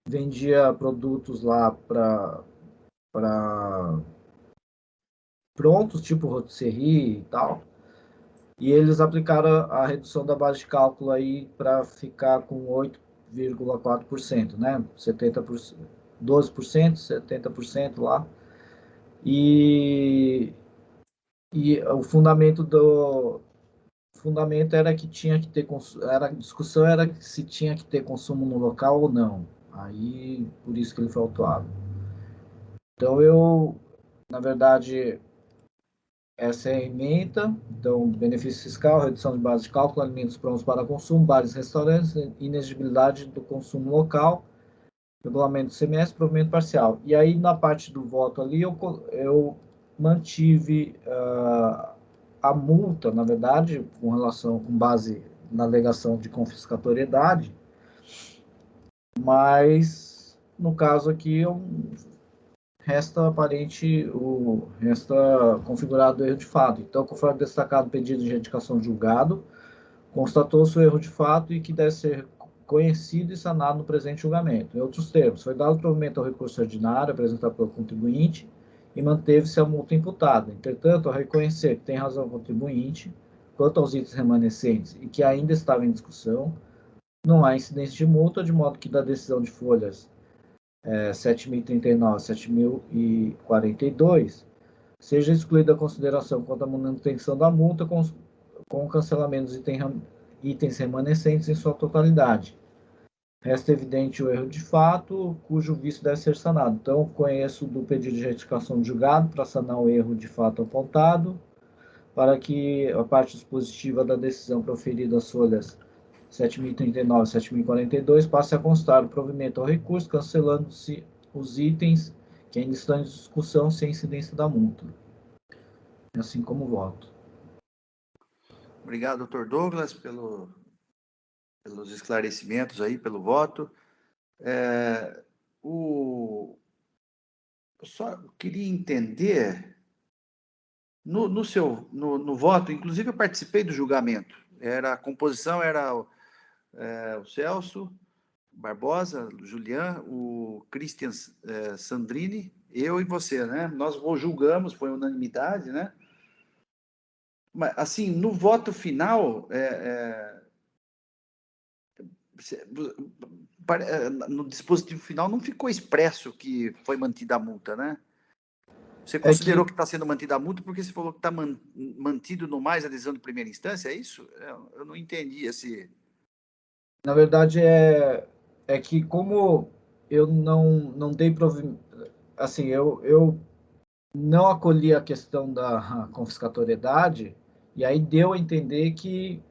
vendia produtos lá para prontos, tipo rotisserie e tal, e eles aplicaram a redução da base de cálculo aí para ficar com 8,4%, né? 70%, 12%, 70% lá. E o fundamento era que tinha que ter a discussão era se tinha que ter consumo no local ou não. Aí por isso que ele foi autuado. Então na verdade, essa é a ementa. Então, benefício fiscal, redução de base de cálculo, alimentos prontos para consumo, bares e restaurantes, inexigibilidade do consumo local, regulamento do CMS, provimento parcial. E aí, na parte do voto ali, eu mantive a multa, na verdade, com base na alegação de confiscatoriedade, mas, no caso aqui, resta configurado o erro de fato. Então, conforme destacado no pedido de retificação de julgado, constatou-se o erro de fato e que deve ser conhecido e sanado no presente julgamento. Em outros termos, foi dado provimento ao recurso ordinário apresentado pelo contribuinte e manteve-se a multa imputada. Entretanto, ao reconhecer que tem razão o contribuinte quanto aos itens remanescentes e que ainda estava em discussão, não há incidência de multa, de modo que da decisão de folhas 7.039, 7.042, seja excluída a consideração quanto à manutenção da multa com o cancelamento dos itens remanescentes em sua totalidade. Resta evidente o erro de fato, cujo vício deve ser sanado. Então, conheço do pedido de retificação de julgado para sanar o erro de fato apontado, para que a parte dispositiva da decisão proferida às folhas 7.039 e 7.042 passe a constar o provimento ao recurso, cancelando-se os itens que ainda estão em discussão sem incidência da multa. Assim como voto. Obrigado, doutor Douglas, pelos esclarecimentos aí, pelo voto. Eu só queria entender, no voto, inclusive eu participei do julgamento, a composição era o Celso Barbosa, o Julian, o Christian Sandrini, eu e você, né? Nós julgamos, foi unanimidade, né? Mas, assim, no voto final, no dispositivo final não ficou expresso que foi mantida a multa, né? Você considerou que está sendo mantida a multa porque você falou que está mantido no mais a decisão de primeira instância, é isso? Eu não entendi esse... Na verdade, é que como eu não dei provimento, assim, eu não acolhi a questão da confiscatoriedade, e aí deu a entender que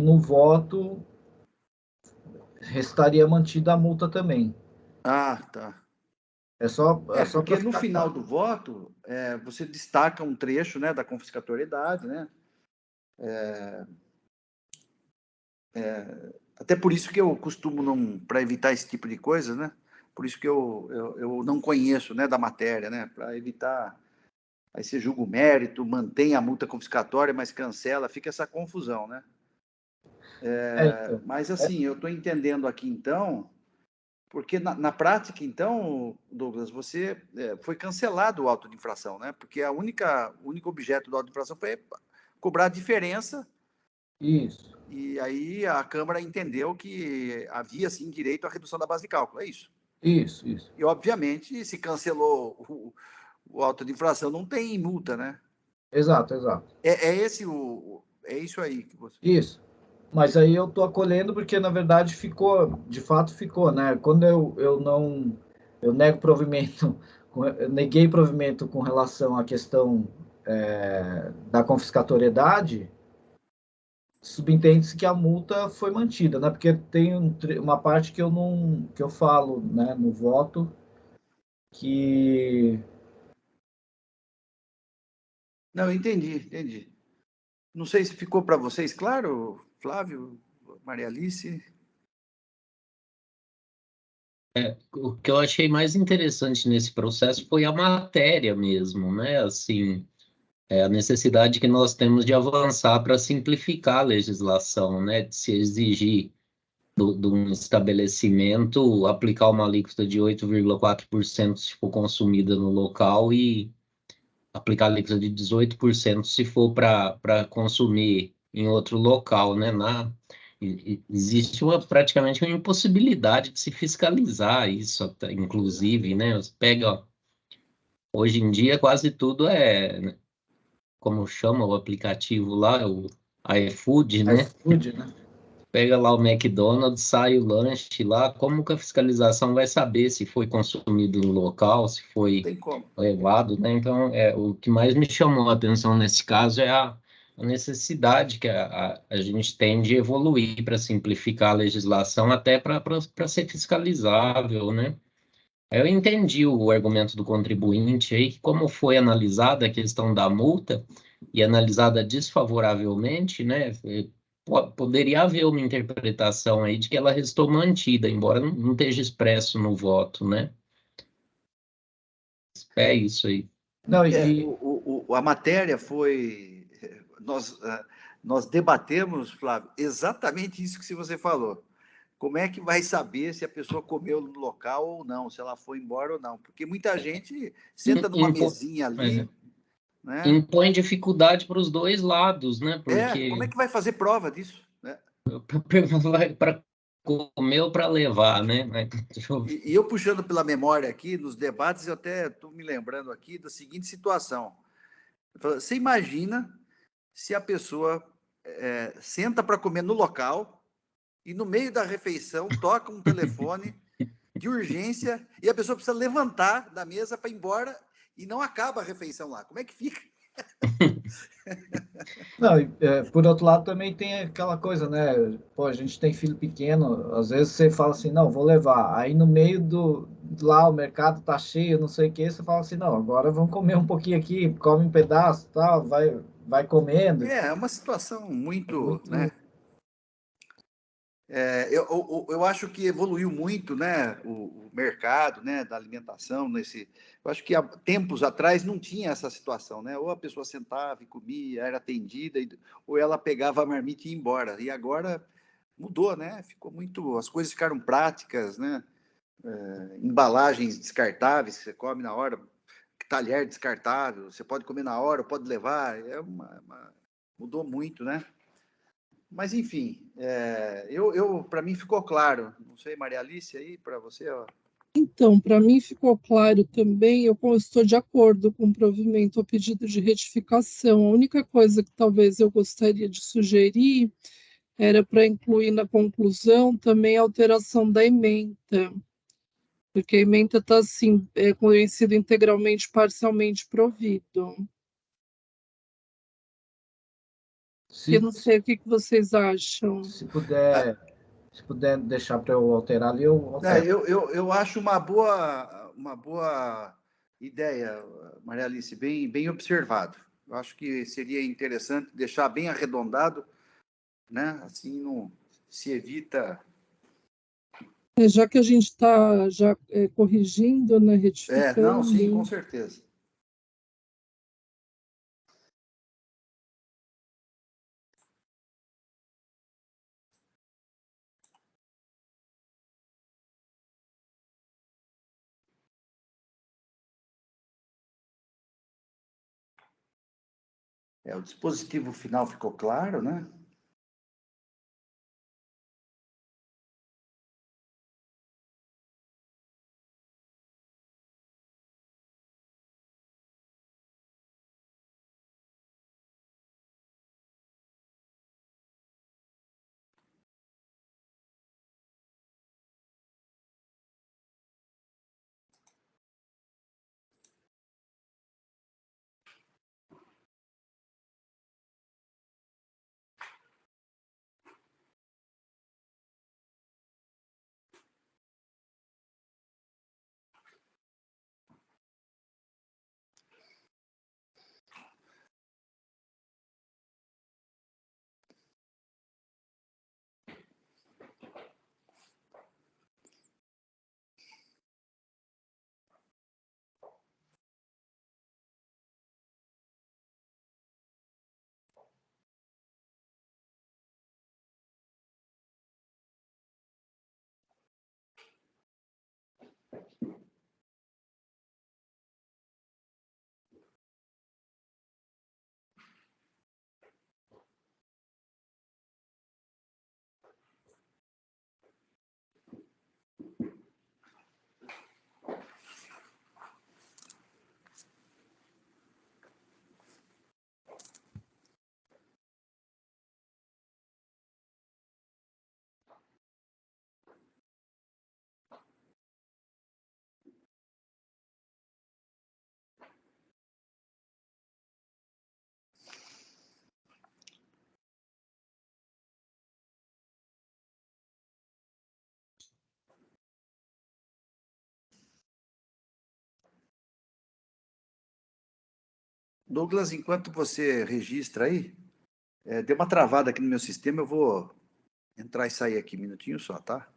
no voto restaria mantida a multa também. Ah, tá. Porque no final do voto, você destaca um trecho, né, da confiscatoriedade, né? Até por isso que eu costumo não, para evitar esse tipo de coisa, né? Por isso que eu não conheço, né, da matéria, né? Para evitar, aí você julga o mérito, mantém a multa confiscatória, mas cancela, fica essa confusão, né? Mas assim, eu estou entendendo aqui então, porque na prática, então, Douglas, você foi cancelado o auto de infração, né? Porque o único objeto do auto de infração foi cobrar a diferença. Isso. E aí a Câmara entendeu que havia, sim, direito à redução da base de cálculo, é isso? Isso. E, obviamente, se cancelou o auto de infração, não tem multa, né? Exato. É isso aí que você... Isso. Mas aí eu estou acolhendo porque, na verdade, de fato ficou, né? Quando eu nego provimento, eu neguei provimento com relação à questão da confiscatoriedade, subentende-se que a multa foi mantida, né? Porque tem uma parte que eu falo, né, no voto, que... Não, entendi. Não sei se ficou para vocês claro, Flávio, Maria Alice. O que eu achei mais interessante nesse processo foi a matéria mesmo, né? Assim, a necessidade que nós temos de avançar para simplificar a legislação, né? De se exigir de um estabelecimento aplicar uma alíquota de 8,4% se for consumida no local e aplicar a alíquota de 18% se for para consumir em outro local, né? Existe praticamente uma impossibilidade de se fiscalizar isso, inclusive, né? Você pega, hoje em dia quase tudo né, como chama o aplicativo lá, o iFood, né? iFood, né? Pega lá o McDonald's, sai o lanche lá, como que a fiscalização vai saber se foi consumido no local, se foi Tem como. levado, né? Então, o que mais me chamou a atenção nesse caso é a necessidade que a gente tem de evoluir para simplificar a legislação, até para ser fiscalizável, né? Eu entendi o argumento do contribuinte aí, que como foi analisada a questão da multa, e analisada desfavoravelmente, né? Poderia haver uma interpretação aí de que ela restou mantida, embora não esteja expresso no voto, né? É isso aí. Não, A matéria foi. Nós debatemos, Flávio, exatamente isso que você falou. Como é que vai saber se a pessoa comeu no local ou não, se ela foi embora ou não? Porque muita gente senta numa mesinha ali, né? Impõe dificuldade para os dois lados, né? Como é Porque que vai fazer prova disso, né? para comer ou para levar, né? E eu puxando pela memória aqui, nos debates, eu até estou me lembrando aqui da seguinte situação. Você imagina se a pessoa senta para comer no local e no meio da refeição toca um telefone de urgência e a pessoa precisa levantar da mesa para ir embora e não acaba a refeição lá. Como é que fica? Não, por outro lado também tem aquela coisa, né? Pô, a gente tem filho pequeno, às vezes você fala assim, não, vou levar. Aí no meio lá o mercado tá cheio, não sei o que, você fala assim, não, agora vamos comer um pouquinho aqui, come um pedaço, tal, vai comendo. É uma situação muito, Muito. né? Eu acho que evoluiu muito, né, o mercado, né, da alimentação nesse. Eu acho que há tempos atrás não tinha essa situação, né? Ou a pessoa sentava e comia, era atendida, ou ela pegava a marmita e ia embora. E agora mudou, né? Ficou muito, as coisas ficaram práticas, né? Embalagens descartáveis que você come na hora, talher descartável, você pode comer na hora, pode levar. Mudou muito, né? Mas, enfim, para mim ficou claro. Não sei, Maria Alice, aí, para você, ó. Então, para mim ficou claro também, eu estou de acordo com o provimento ao pedido de retificação. A única coisa que talvez eu gostaria de sugerir era para incluir na conclusão também a alteração da ementa, porque a ementa está assim, conhecido integralmente, parcialmente provido. Eu não sei o que vocês acham. Se puder deixar para eu alterar ali, eu altero. Eu acho uma boa ideia, Maria Alice, bem observado. Eu acho que seria interessante deixar bem arredondado, né? Assim não se evita. Já que a gente está já corrigindo, né, Não, sim, com retificando. certeza. O dispositivo final ficou claro, né? Douglas, enquanto você registra aí, deu uma travada aqui no meu sistema, eu vou entrar e sair aqui, um minutinho só, tá?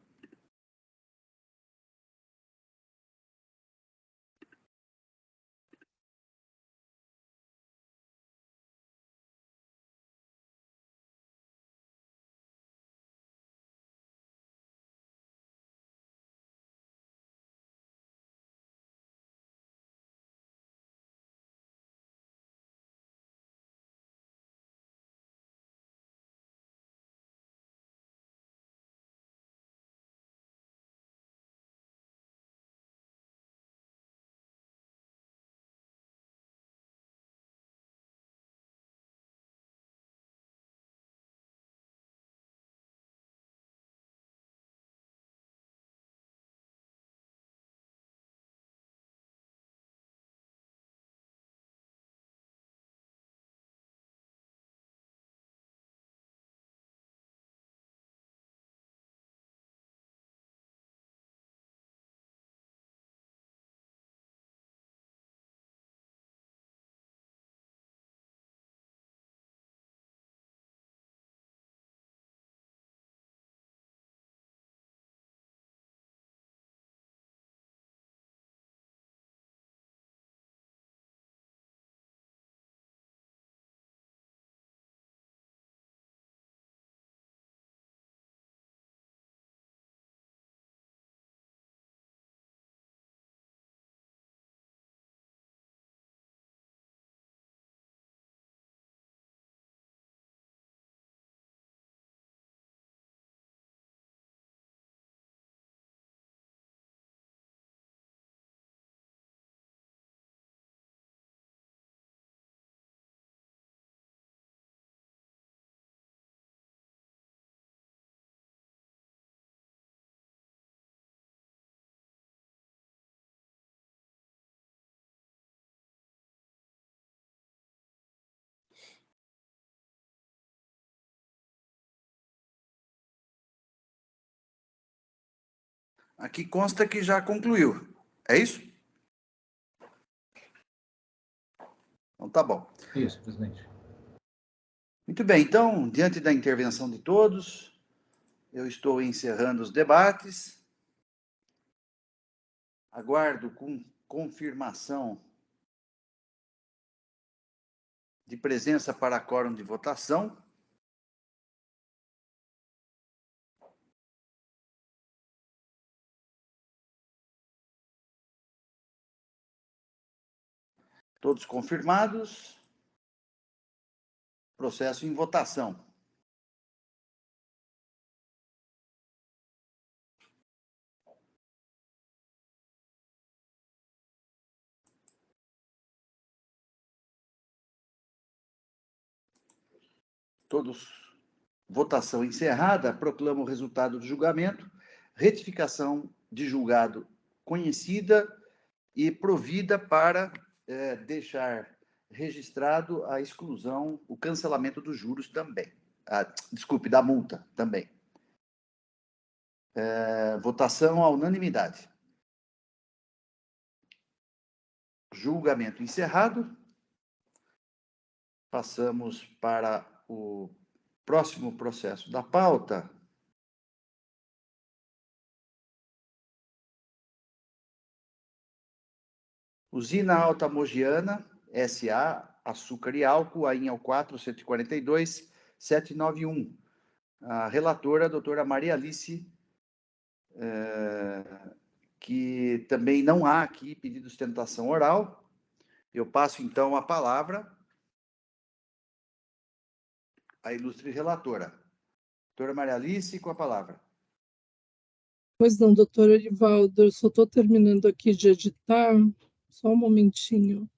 Aqui consta que já concluiu. É isso? Então tá bom. Isso, presidente. Muito bem, então, diante da intervenção de todos, eu estou encerrando os debates. Aguardo com confirmação de presença para quórum de votação. Todos confirmados. Processo em votação. Todos. Votação encerrada. Proclamo o resultado do julgamento. Retificação de julgado conhecida e provida para deixar registrado a exclusão, o cancelamento dos juros também. Desculpe, da multa também. Votação à unanimidade. Julgamento encerrado. Passamos para o próximo processo da pauta. Usina Alta Mogiana, S.A., Açúcar e Álcool, AIN 4.142.791. A relatora, a doutora Maria Alice, que também não há aqui pedido de sustentação oral. Eu passo, então, a palavra à ilustre relatora. Doutora Maria Alice, com a palavra. Pois não, doutor Orivaldo, eu só estou terminando aqui de editar, só um momentinho.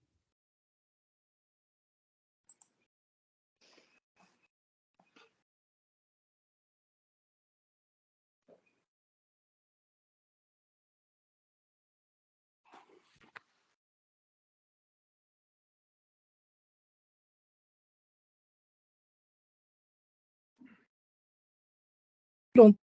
Pronto.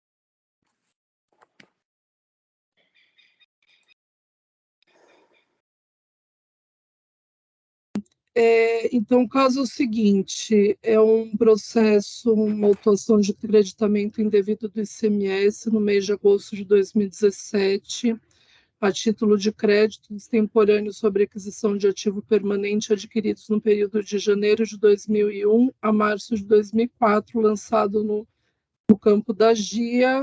Então, o caso é o seguinte, é um processo, uma autuação de creditamento indevido do ICMS no mês de agosto de 2017, a título de crédito extemporâneo sobre aquisição de ativo permanente adquiridos no período de janeiro de 2001 a março de 2004, lançado no campo da GIA,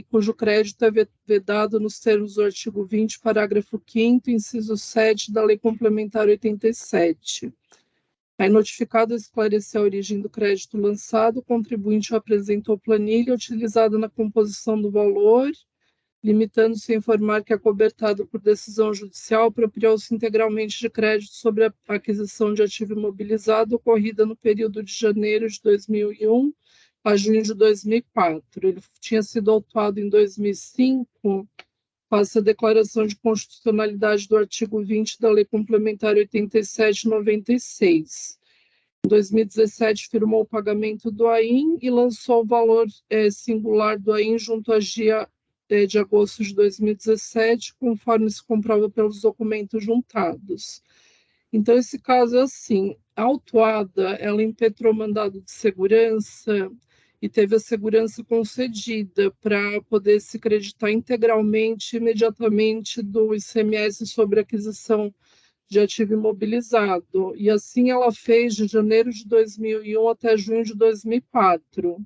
cujo crédito é vedado nos termos do artigo 20, parágrafo 5º, inciso 7 da Lei Complementar 87. Notificado a esclarecer a origem do crédito lançado, o contribuinte apresentou planilha utilizada na composição do valor, limitando-se a informar que, acobertado por decisão judicial, apropriou-se integralmente de crédito sobre a aquisição de ativo imobilizado ocorrida no período de janeiro de 2001 a junho de 2004. Ele tinha sido autuado em 2005, faça a declaração de constitucionalidade do artigo 20 da Lei Complementar 87/96. Em 2017, firmou o pagamento do AIN e lançou o valor singular do AIN junto à GIA de agosto de 2017, conforme se comprova pelos documentos juntados. Então, esse caso é assim, a autuada, ela impetrou mandado de segurança e teve a segurança concedida para poder se creditar integralmente, imediatamente, do ICMS sobre aquisição de ativo imobilizado. E assim ela fez de janeiro de 2001 até junho de 2004.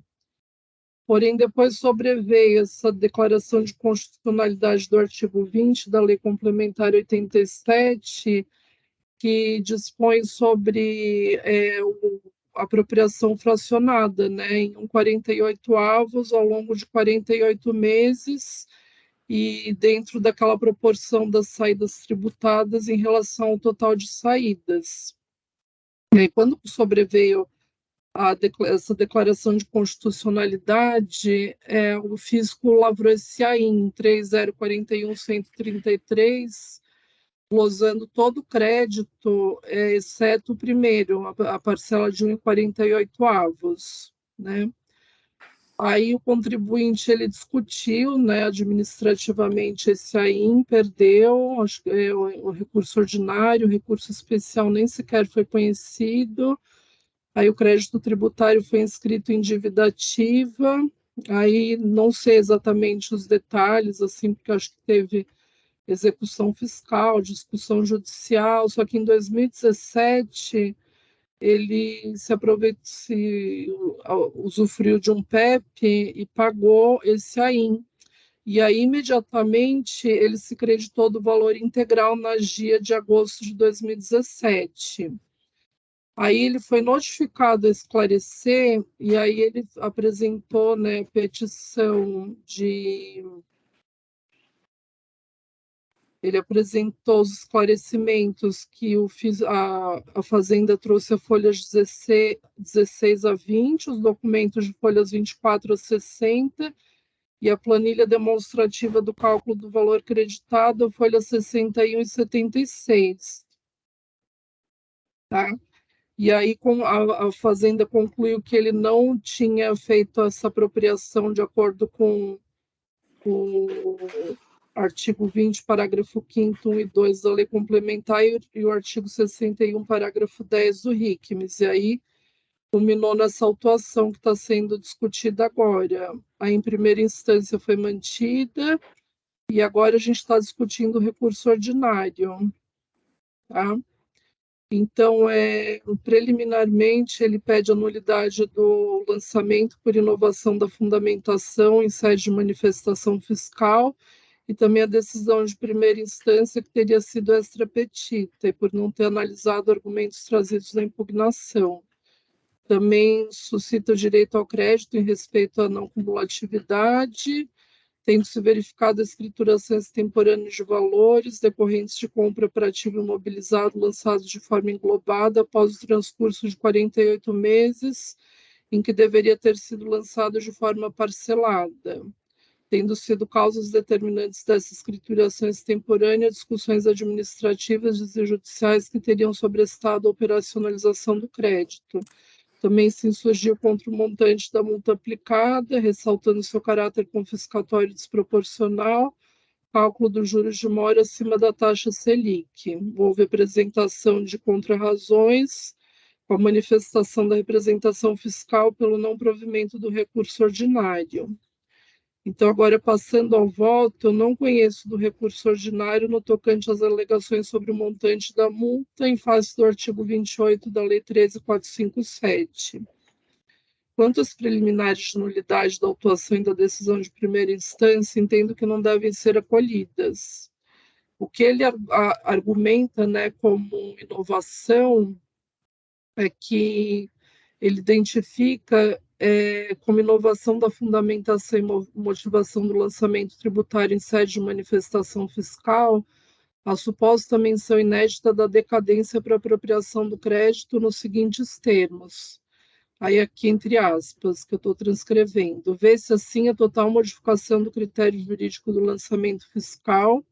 Porém, depois sobreveio essa declaração de constitucionalidade do artigo 20 da Lei Complementar 87, que dispõe sobre apropriação fracionada, em 48avos ao longo de 48 meses e dentro daquela proporção das saídas tributadas em relação ao total de saídas. E aí, quando sobreveio essa declaração de constitucionalidade, o fisco lavrou esse AIN 3041.133, glosando todo o crédito, exceto o primeiro, a parcela de 1,48avos, Aí o contribuinte ele discutiu, administrativamente esse AIN, perdeu, acho que o recurso ordinário, o recurso especial nem sequer foi conhecido. Aí o crédito tributário foi inscrito em dívida ativa. Aí não sei exatamente os detalhes, assim, porque acho que teve execução fiscal, discussão judicial, só que em 2017 ele usufruiu de um PEP e pagou esse AIN. E aí, imediatamente, ele se creditou do valor integral na GIA de agosto de 2017. Aí ele foi notificado a esclarecer, e aí ele apresentou, petição de... Ele apresentou os esclarecimentos que a Fazenda trouxe a folhas 16 a 20, os documentos de folhas 24 a 60 e a planilha demonstrativa do cálculo do valor creditado, folhas 61 e 76. Tá? E aí a Fazenda concluiu que ele não tinha feito essa apropriação de acordo com o artigo 20, parágrafo 5º, 1 e 2 da Lei Complementar e o artigo 61, parágrafo 10 do RICMES. E aí culminou nessa autuação que está sendo discutida agora. Aí, em primeira instância, foi mantida e agora a gente está discutindo o recurso ordinário. Tá? Então, preliminarmente, ele pede a nulidade do lançamento por inovação da fundamentação em sede de manifestação fiscal e também a decisão de primeira instância que teria sido extra petita e por não ter analisado argumentos trazidos na impugnação. Também suscita o direito ao crédito em respeito à não cumulatividade, tendo-se verificado a escrituração extemporânea de valores decorrentes de compra para ativo imobilizado lançado de forma englobada após o transcurso de 48 meses, em que deveria ter sido lançado de forma parcelada, tendo sido causas determinantes dessa escrituração extemporânea discussões administrativas e judiciais que teriam sobrestado a operacionalização do crédito. Também se insurgiu contra o montante da multa aplicada, ressaltando seu caráter confiscatório desproporcional, cálculo dos juros de mora acima da taxa Selic. Houve apresentação de contrarrazões, com a manifestação da representação fiscal pelo não provimento do recurso ordinário. Então, agora, passando ao voto, eu não conheço do recurso ordinário no tocante às alegações sobre o montante da multa em face do artigo 28 da Lei 13.457. Quanto às preliminares de nulidade da autuação e da decisão de primeira instância, entendo que não devem ser acolhidas. O que ele argumenta, né, como inovação é que ele identifica como inovação da fundamentação e motivação do lançamento tributário em sede de manifestação fiscal a suposta menção inédita da decadência para apropriação do crédito nos seguintes termos. Aí aqui, entre aspas, que eu estou transcrevendo. Vê-se assim a total modificação do critério jurídico do lançamento fiscal,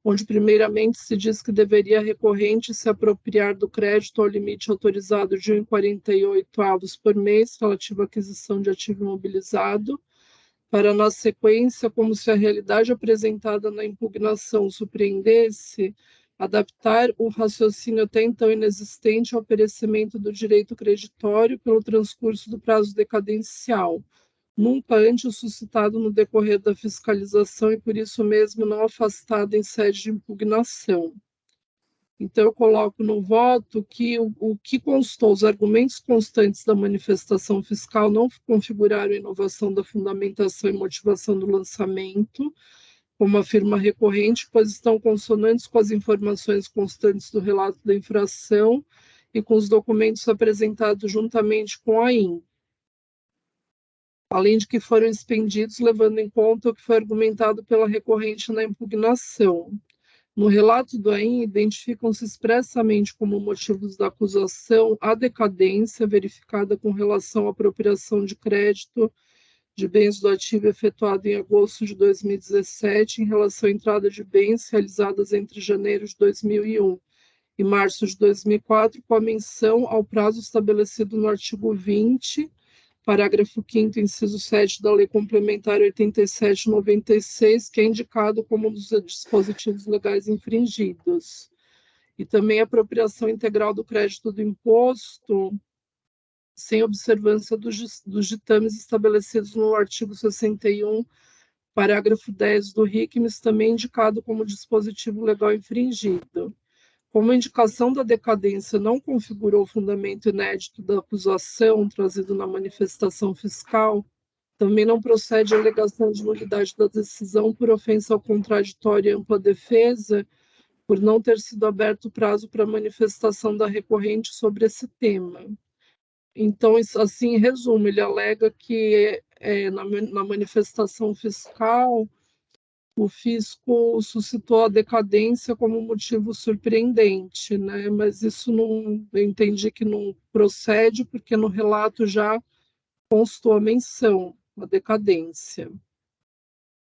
onde primeiramente se diz que deveria a recorrente se apropriar do crédito ao limite autorizado de 1,48 por mês relativo à aquisição de ativo imobilizado, para na sequência, como se a realidade apresentada na impugnação surpreendesse, adaptar o raciocínio até então inexistente ao perecimento do direito creditório pelo transcurso do prazo decadencial, nunca antes suscitado no decorrer da fiscalização e por isso mesmo não afastado em sede de impugnação. Então, eu coloco no voto que o que constou, os argumentos constantes da manifestação fiscal não configuraram a inovação da fundamentação e motivação do lançamento, como afirma a recorrente, pois estão consonantes com as informações constantes do relato da infração e com os documentos apresentados juntamente com a AIN, além de que foram expendidos levando em conta o que foi argumentado pela recorrente na impugnação. No relato do AIN, identificam-se expressamente como motivos da acusação a decadência verificada com relação à apropriação de crédito de bens do ativo efetuado em agosto de 2017 em relação à entrada de bens realizadas entre janeiro de 2001 e março de 2004, com a menção ao prazo estabelecido no artigo 20, parágrafo 5º, inciso 7 da Lei Complementar 87/96, que é indicado como um dos dispositivos legais infringidos. E também a apropriação integral do crédito do imposto, sem observância dos ditames estabelecidos no artigo 61, parágrafo 10 do RICMES, também indicado como dispositivo legal infringido. Como a indicação da decadência não configurou o fundamento inédito da acusação trazido na manifestação fiscal, também não procede a alegação de nulidade da decisão por ofensa ao contraditório e ampla defesa, por não ter sido aberto o prazo para manifestação da recorrente sobre esse tema. Então, assim, em resumo, ele alega que na manifestação fiscal o fisco suscitou a decadência como motivo surpreendente, né? Mas isso não, eu entendi que não procede, porque no relato já constou a menção, a decadência.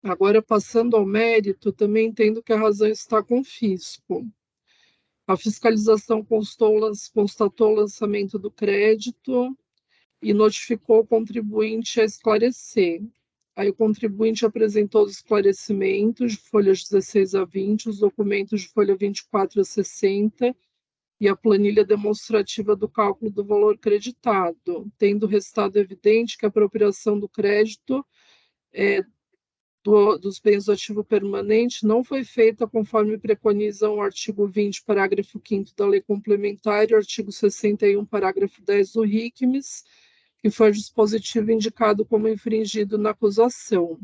Agora, passando ao mérito, também entendo que a razão está com o fisco. A fiscalização constatou o lançamento do crédito e notificou o contribuinte a esclarecer. Aí o contribuinte apresentou os esclarecimentos de folhas 16 a 20, os documentos de folha 24 a 60 e a planilha demonstrativa do cálculo do valor creditado, tendo restado evidente que a apropriação do crédito dos bens do ativo permanente não foi feita conforme preconizam o artigo 20, parágrafo 5º da Lei Complementar e o artigo 61, parágrafo 10 do RICMES, que foi o dispositivo indicado como infringido na acusação.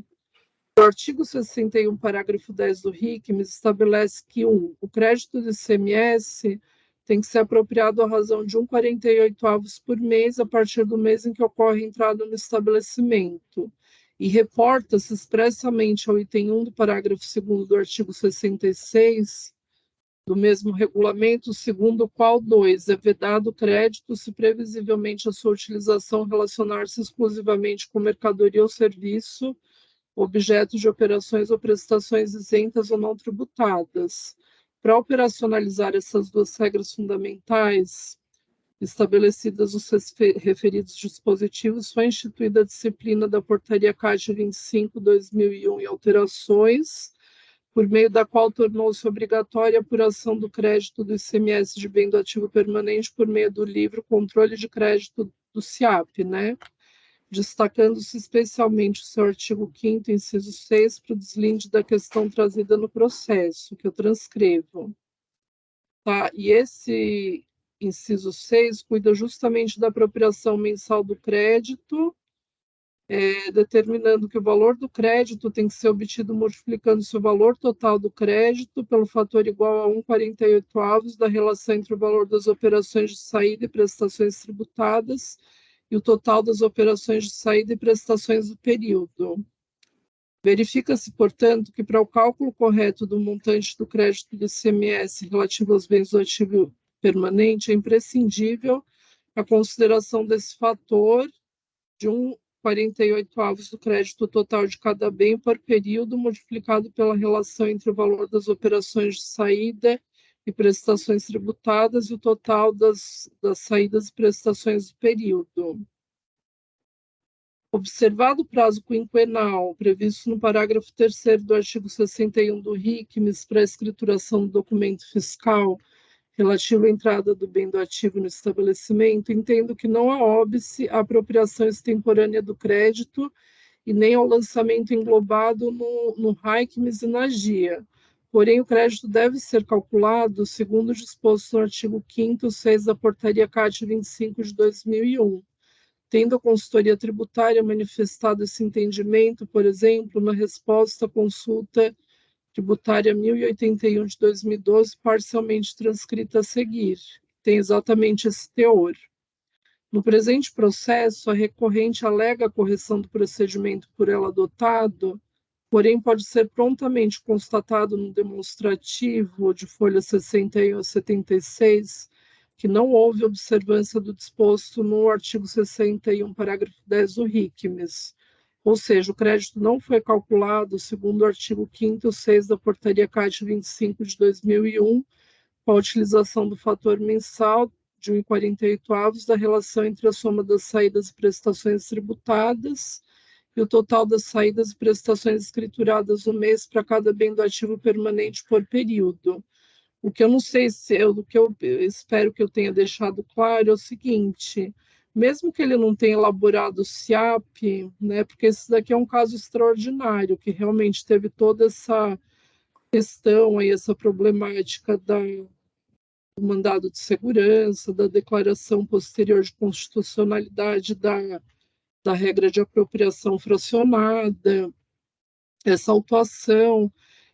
O artigo 61, parágrafo 10 do RICMES estabelece que, 1. O crédito do ICMS tem que ser apropriado à razão de 1,48 por mês a partir do mês em que ocorre a entrada no estabelecimento, e reporta-se expressamente ao item 1 do parágrafo 2º do artigo 66, do mesmo regulamento, segundo o qual 2. É vedado crédito se previsivelmente a sua utilização relacionar-se exclusivamente com mercadoria ou serviço, objeto de operações ou prestações isentas ou não tributadas. Para operacionalizar essas duas regras fundamentais, estabelecidas nos referidos dispositivos, foi instituída a disciplina da Portaria CAD 25/2001 e alterações, por meio da qual tornou-se obrigatória a apuração do crédito do ICMS de bem do ativo permanente por meio do livro Controle de Crédito do SIAP, né? Destacando-se especialmente o seu artigo 5º, inciso 6, para o deslinde da questão trazida no processo, que eu transcrevo. Tá? E esse inciso 6 cuida justamente da apropriação mensal do crédito, determinando que o valor do crédito tem que ser obtido multiplicando-se o valor total do crédito pelo fator igual a 1,48 da relação entre o valor das operações de saída e prestações tributadas e o total das operações de saída e prestações do período. Verifica-se, portanto, que para o cálculo correto do montante do crédito do ICMS relativo aos bens do ativo permanente, é imprescindível a consideração desse fator de 1,48 do crédito total de cada bem por período, multiplicado pela relação entre o valor das operações de saída e prestações tributadas e o total das saídas e prestações do período. Observado o prazo quinquenal previsto no parágrafo 3º do artigo 61 do RICMES para a escrituração do documento fiscal relativo à entrada do bem do ativo no estabelecimento, entendo que não há óbice à apropriação extemporânea do crédito e nem ao lançamento englobado no RICMES e na GIA. Porém, o crédito deve ser calculado segundo o disposto no artigo 5º, 6 da Portaria CAT 25 de 2001. Tendo a consultoria tributária manifestado esse entendimento, por exemplo, na resposta à consulta tributária 1081 de 2012, parcialmente transcrita a seguir, tem exatamente esse teor. No presente processo, a recorrente alega a correção do procedimento por ela adotado, porém pode ser prontamente constatado no demonstrativo de folha 61 a 76, que não houve observância do disposto no artigo 61, parágrafo 10 do RICMES. Ou seja, o crédito não foi calculado segundo o artigo 5º, 6 da Portaria CAT 25 de 2001, com a utilização do fator mensal de 1,48 da relação entre a soma das saídas e prestações tributadas e o total das saídas e prestações escrituradas no mês para cada bem do ativo permanente por período. O que eu não sei o que eu espero que eu tenha deixado claro é o seguinte: mesmo que ele não tenha elaborado o SIAP, né, porque esse daqui é um caso extraordinário, que realmente teve toda essa questão aí, essa problemática do mandado de segurança, da declaração posterior de constitucionalidade da regra de apropriação fracionada, essa autuação.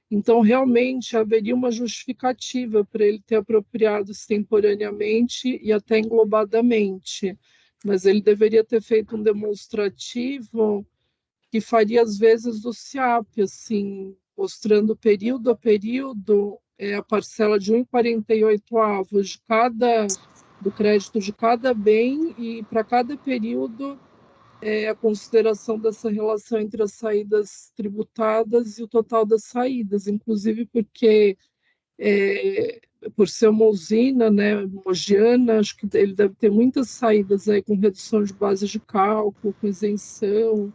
Então, realmente, haveria uma justificativa para ele ter apropriado extemporaneamente e até englobadamente, mas ele deveria ter feito um demonstrativo que faria, às vezes, do SIAP, assim, mostrando período a período a parcela de 1,48 do crédito de cada bem e, para cada período, a consideração dessa relação entre as saídas tributadas e o total das saídas, inclusive porque, por ser uma usina, né, mogiana, acho que ele deve ter muitas saídas aí com redução de base de cálculo, com isenção.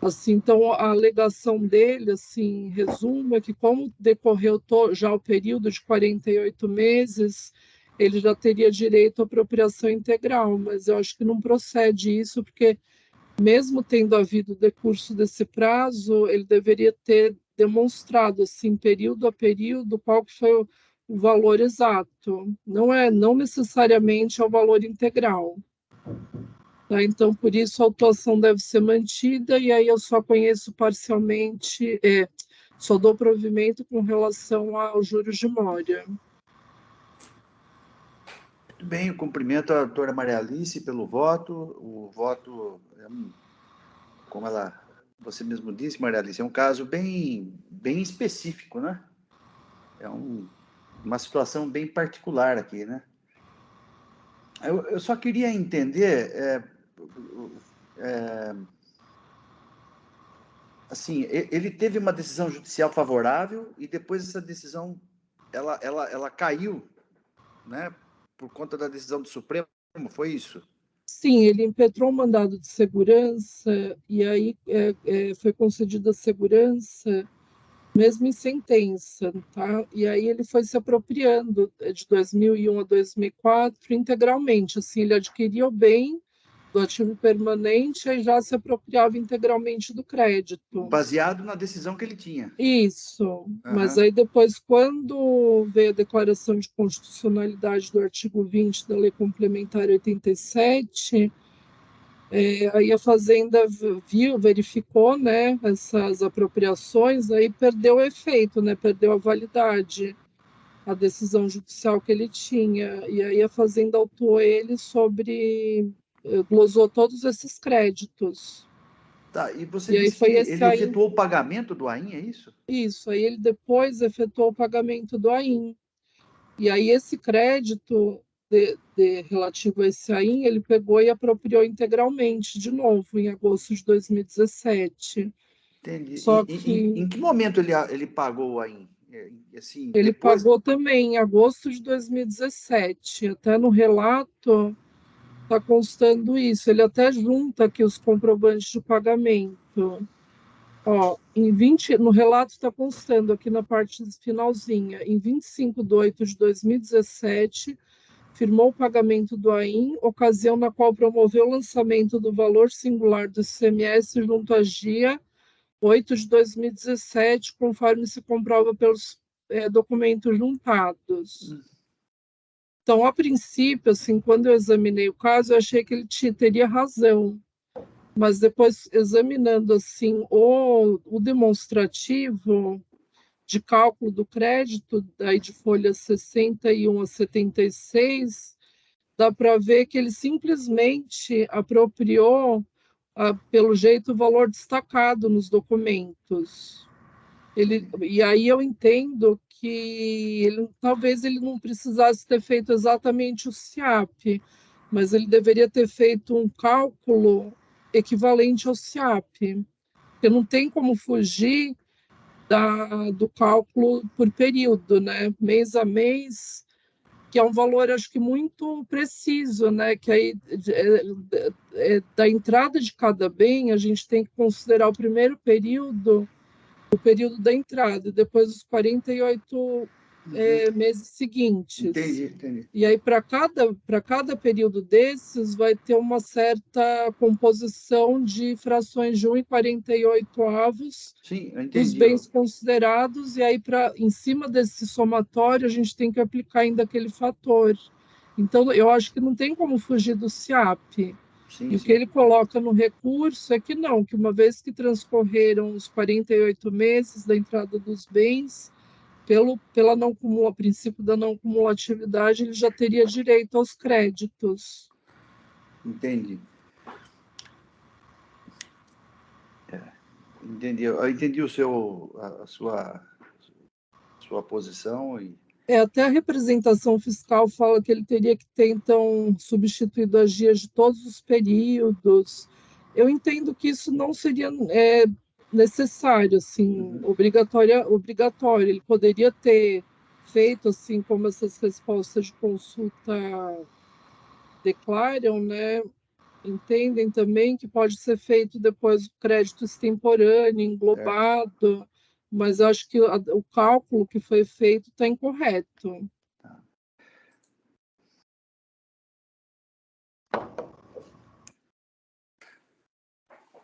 Assim, então, a alegação dele, assim, em resumo, é que como decorreu já o período de 48 meses, ele já teria direito à apropriação integral, mas eu acho que não procede isso, porque mesmo tendo havido o decurso desse prazo, ele deveria ter demonstrado, assim, período a período, qual que foi o valor exato. Não necessariamente é o valor integral. Tá? Então, por isso, a autuação deve ser mantida, e aí eu só conheço parcialmente, só dou provimento com relação aos juros de mora. Muito bem, eu cumprimento a doutora Maria Alice pelo voto. O voto, como você mesmo disse, Maria Alice, é um caso bem específico, né? É uma situação bem particular aqui, né? Eu só queria entender, assim, ele teve uma decisão judicial favorável e depois essa decisão, ela caiu, né? Por conta da decisão do Supremo, foi isso? Sim, ele impetrou um mandado de segurança e aí foi concedida a segurança mesmo em sentença, tá? E aí ele foi se apropriando de 2001 a 2004 integralmente, assim, ele adquiria o bem do ativo permanente e já se apropriava integralmente do crédito. Baseado na decisão que ele tinha. Isso, mas Aham. aí depois, quando veio a declaração de constitucionalidade do artigo 20 da Lei Complementar 87, aí a Fazenda verificou, né, essas apropriações, aí perdeu o efeito, né, perdeu a validade, a decisão judicial que ele tinha, e aí a Fazenda autuou ele sobre, glosou todos esses créditos. Tá, e você E aí disse que foi esse ele aí, efetuou o pagamento do AIN, é isso? isso, aí ele depois efetuou o pagamento do AIN. E aí esse crédito relativo a esse AIN, ele pegou e apropriou integralmente de novo, em agosto de 2017. Entendi. Só Em que que momento ele pagou o AIN? Assim, ele depois... pagou também em agosto de 2017. Até no relato está constando isso. Ele até junta aqui os comprovantes de pagamento. Ó, no relato está constando aqui na parte finalzinha, em 25 de 8 de 2017, firmou o pagamento do AIN, ocasião na qual promoveu o lançamento do valor singular do ICMS junto à GIA 8 de 2017, conforme se comprova pelos documentos juntados. Então, a princípio, assim, quando eu examinei o caso, eu achei que ele teria razão, mas depois, examinando assim o demonstrativo de cálculo do crédito, aí de folhas 61 a 76, dá para ver que ele simplesmente apropriou, pelo jeito, o valor destacado nos documentos. E aí eu entendo que talvez ele não precisasse ter feito exatamente o SIAP, mas ele deveria ter feito um cálculo equivalente ao SIAP, porque não tem como fugir do cálculo por período, né? Mês a mês, que é um valor, acho que muito preciso, né? Que aí, da entrada de cada bem, a gente tem que considerar o primeiro período, o período da entrada, depois os 48 meses seguintes. Entendi. E aí, para cada período desses, vai ter uma certa composição de frações de 1,48 Sim, eu dos entendi. bens considerados, e aí, em cima desse somatório, a gente tem que aplicar ainda aquele fator. Então, eu acho que não tem como fugir do SIAP. Sim, E o que sim. ele coloca no recurso é que não, que uma vez que transcorreram os 48 meses da entrada dos bens, pela princípio da não cumulatividade, ele já teria direito aos créditos. Entendi. Entendi. Eu entendi a sua posição e... Até a representação fiscal fala que ele teria que ter, então, substituído as dias de todos os períodos. Eu entendo que isso não seria necessário, assim, obrigatório. Ele poderia ter feito, assim, como essas respostas de consulta declaram, né? Entendem também que pode ser feito depois o crédito extemporâneo, Certo. englobado, mas eu acho que o cálculo que foi feito está incorreto.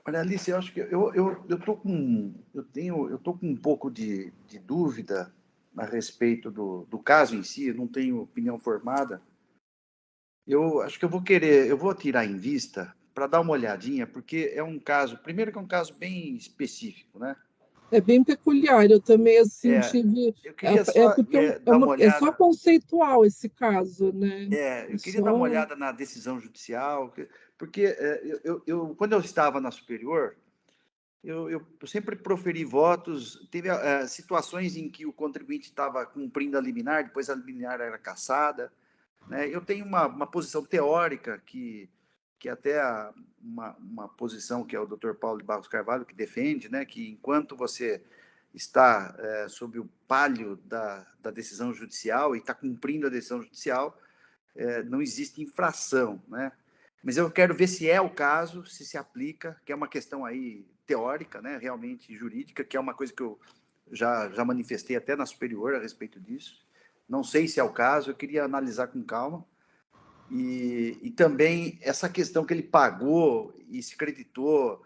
Olha, Alice, eu acho que eu tô com um pouco de dúvida a respeito do caso em si, eu não tenho opinião formada. Eu acho que eu vou tirar em vista para dar uma olhadinha, porque é um caso, primeiro que é um caso bem específico, né? É bem peculiar, eu também assim É, tive. eu queria É só porque dar uma é só olhada, conceitual esse caso, né? eu queria dar uma Só. olhada na decisão judicial, porque quando eu estava na superior, eu sempre proferi votos. Teve situações em que o contribuinte estava cumprindo a liminar, depois a liminar era cassada, né? Eu tenho uma posição teórica que até uma posição que é o Dr. Paulo de Barros Carvalho que defende, né? Que enquanto você está sob o palio da decisão judicial e está cumprindo a decisão judicial, não existe infração, né? Mas eu quero ver se é o caso, se aplica, que é uma questão aí teórica, né, realmente jurídica, que é uma coisa que eu já manifestei até na superior a respeito disso. Não sei se é o caso, eu queria analisar com calma. E também essa questão que ele pagou e se creditou,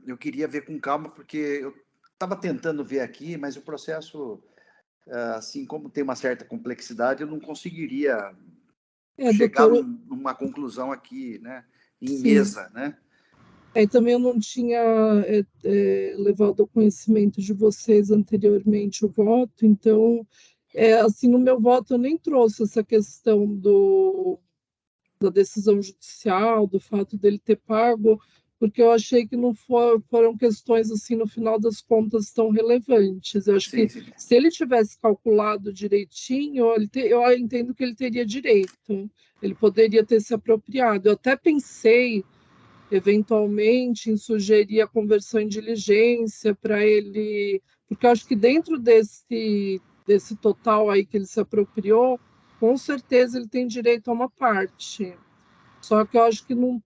eu queria ver com calma, porque eu estava tentando ver aqui, mas o processo, assim como tem uma certa complexidade, eu não conseguiria chegar doutor, numa conclusão aqui, né, em sim. mesa, né? Também eu não tinha levado ao conhecimento de vocês anteriormente o voto, então, assim, no meu voto eu nem trouxe essa questão da decisão judicial, do fato dele ter pago, porque eu achei que não foram questões, assim, no final das contas, tão relevantes. Eu acho Sim, que sim. se ele tivesse calculado direitinho, eu entendo que ele teria direito, ele poderia ter se apropriado. Eu até pensei eventualmente em sugerir a conversão em diligência para ele, porque eu acho que dentro desse total aí que ele se apropriou, com certeza ele tem direito a uma parte. Só que eu acho que não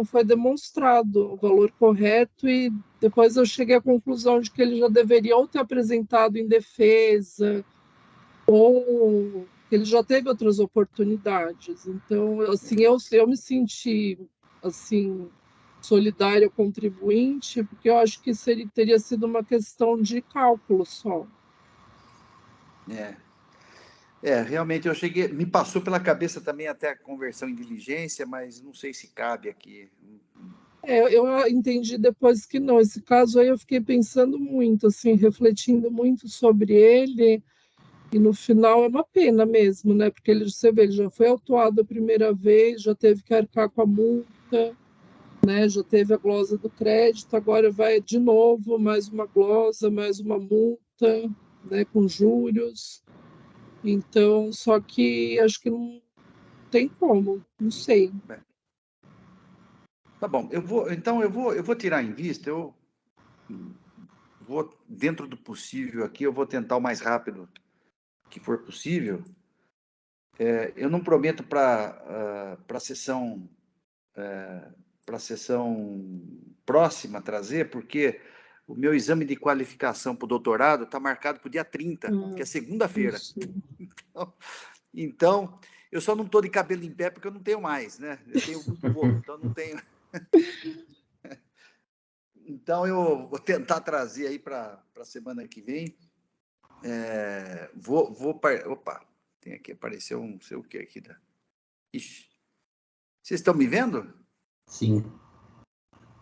foi demonstrado o valor correto e depois eu cheguei à conclusão de que ele já deveria ou ter apresentado em defesa ou que ele já teve outras oportunidades. Então, assim, eu me senti assim solidária ao contribuinte, porque eu acho que teria sido uma questão de cálculo só. Realmente me passou pela cabeça também até a conversão em diligência, mas não sei se cabe aqui. Eu entendi depois que não. Esse caso aí eu fiquei pensando muito, assim, refletindo muito sobre ele, e no final é uma pena mesmo, né? Porque você vê, ele já foi autuado a primeira vez, já teve que arcar com a multa, né? Já teve a glosa do crédito, agora vai de novo mais uma glosa, mais uma multa, né? Com juros. Então, só que acho que não tem como, não sei. Tá bom, eu vou tirar em vista, eu vou, dentro do possível aqui, eu vou tentar o mais rápido que for possível. Eu não prometo para a sessão próxima trazer, porque o meu exame de qualificação para o doutorado está marcado para o dia 30, que é segunda-feira. Então, eu só não estou de cabelo em pé porque eu não tenho mais, né? Eu tenho muito pouco, então não tenho. Então, eu vou tentar trazer aí para a semana que vem. Opa, tem aqui, apareceu um não sei o que aqui. Ixi. Vocês estão me vendo? Sim.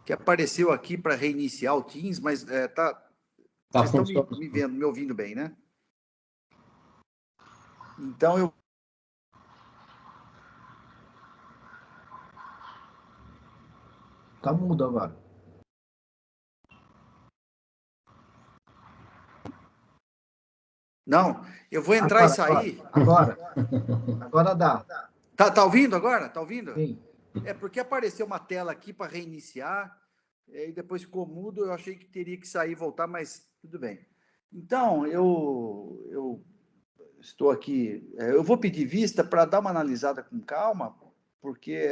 Que apareceu aqui para reiniciar o Teams, mas vocês estão me vendo, me ouvindo bem, né? Então, eu Tá mudo agora. Não, eu vou entrar Agora, e sair. Agora dá. Tá ouvindo agora? Tá ouvindo? Sim. É porque apareceu uma tela aqui para reiniciar, e depois ficou mudo, eu achei que teria que sair e voltar, mas tudo bem. Então, eu estou aqui, eu vou pedir vista para dar uma analisada com calma, porque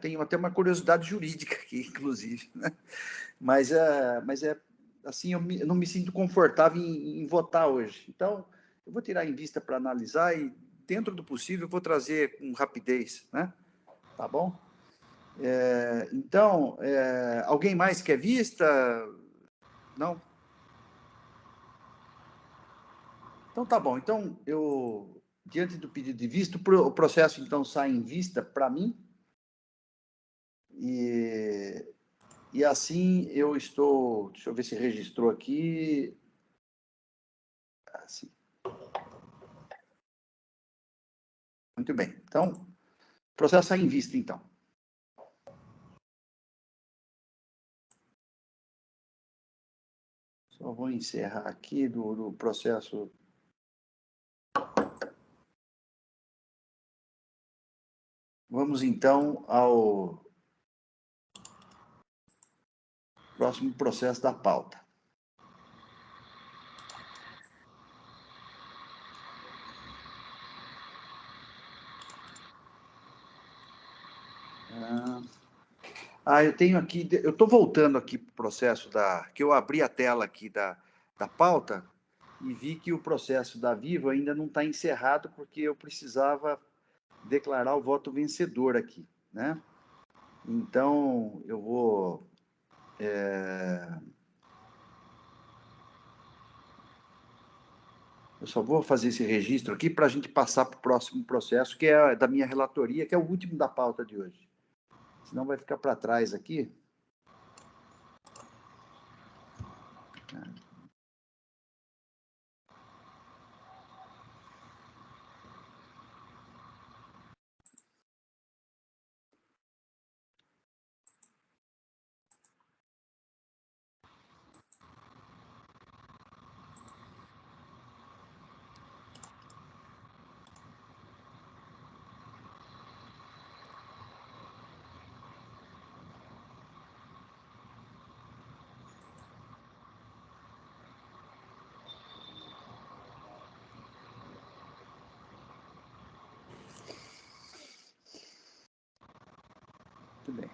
tenho até uma curiosidade jurídica aqui, inclusive, né? Mas é assim, eu não me sinto confortável em votar hoje. Então, eu vou tirar em vista para analisar e, dentro do possível, eu vou trazer com rapidez, né? Tá bom? Então, alguém mais quer vista? Não? Então, tá bom. Então, diante do pedido de vista, o processo, então, sai em vista para mim. E assim eu estou. Deixa eu ver se registrou aqui. Assim. Muito bem. Então, o processo sai em vista, então. Só vou encerrar aqui do processo. Vamos, então, ao próximo processo da pauta. Eu tenho aqui, eu estou voltando aqui para o processo que eu abri a tela aqui da pauta e vi que o processo da Vivo ainda não está encerrado, porque eu precisava declarar o voto vencedor aqui, né? Então, eu vou... Eu só vou fazer esse registro aqui para a gente passar para o próximo processo, que é da minha relatoria, que é o último da pauta de hoje. Senão vai ficar para trás aqui. Muito bem.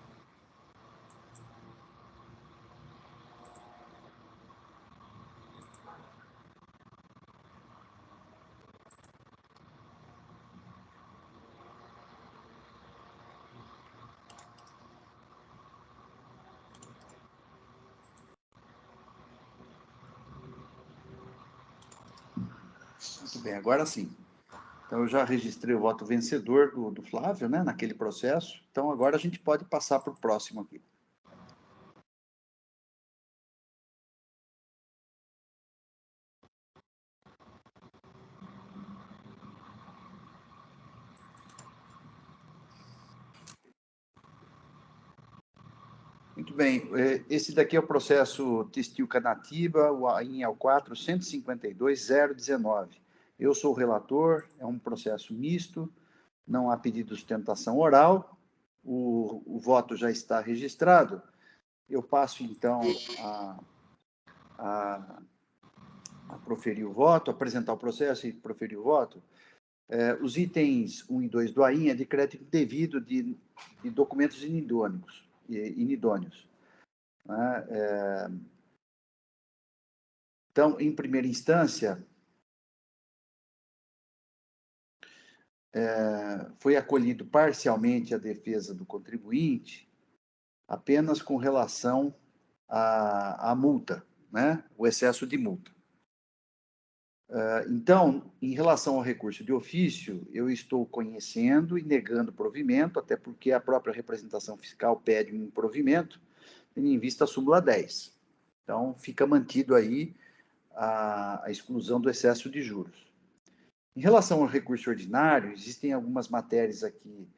Muito bem, agora sim. Então, eu já registrei o voto vencedor do Flávio, né, naquele processo. Então, agora a gente pode passar para o próximo aqui. Muito bem, esse daqui é o processo Textil Canatiba, o AIN é o 4552019. Eu sou o relator, é um processo misto, não há pedido de sustentação oral, o voto já está registrado. Eu passo, então, a proferir o voto, apresentar o processo e proferir o voto. Os itens 1 e 2 do AIN é de crédito devido de documentos inidôneos. Então, em primeira instância, foi acolhido parcialmente a defesa do contribuinte, apenas com relação à multa, né? O excesso de multa. Então, em relação ao recurso de ofício, eu estou conhecendo e negando provimento, até porque a própria representação fiscal pede um provimento, tendo em vista a súmula 10. Então, fica mantido aí a exclusão do excesso de juros. Em relação ao recurso ordinário, existem algumas matérias aqui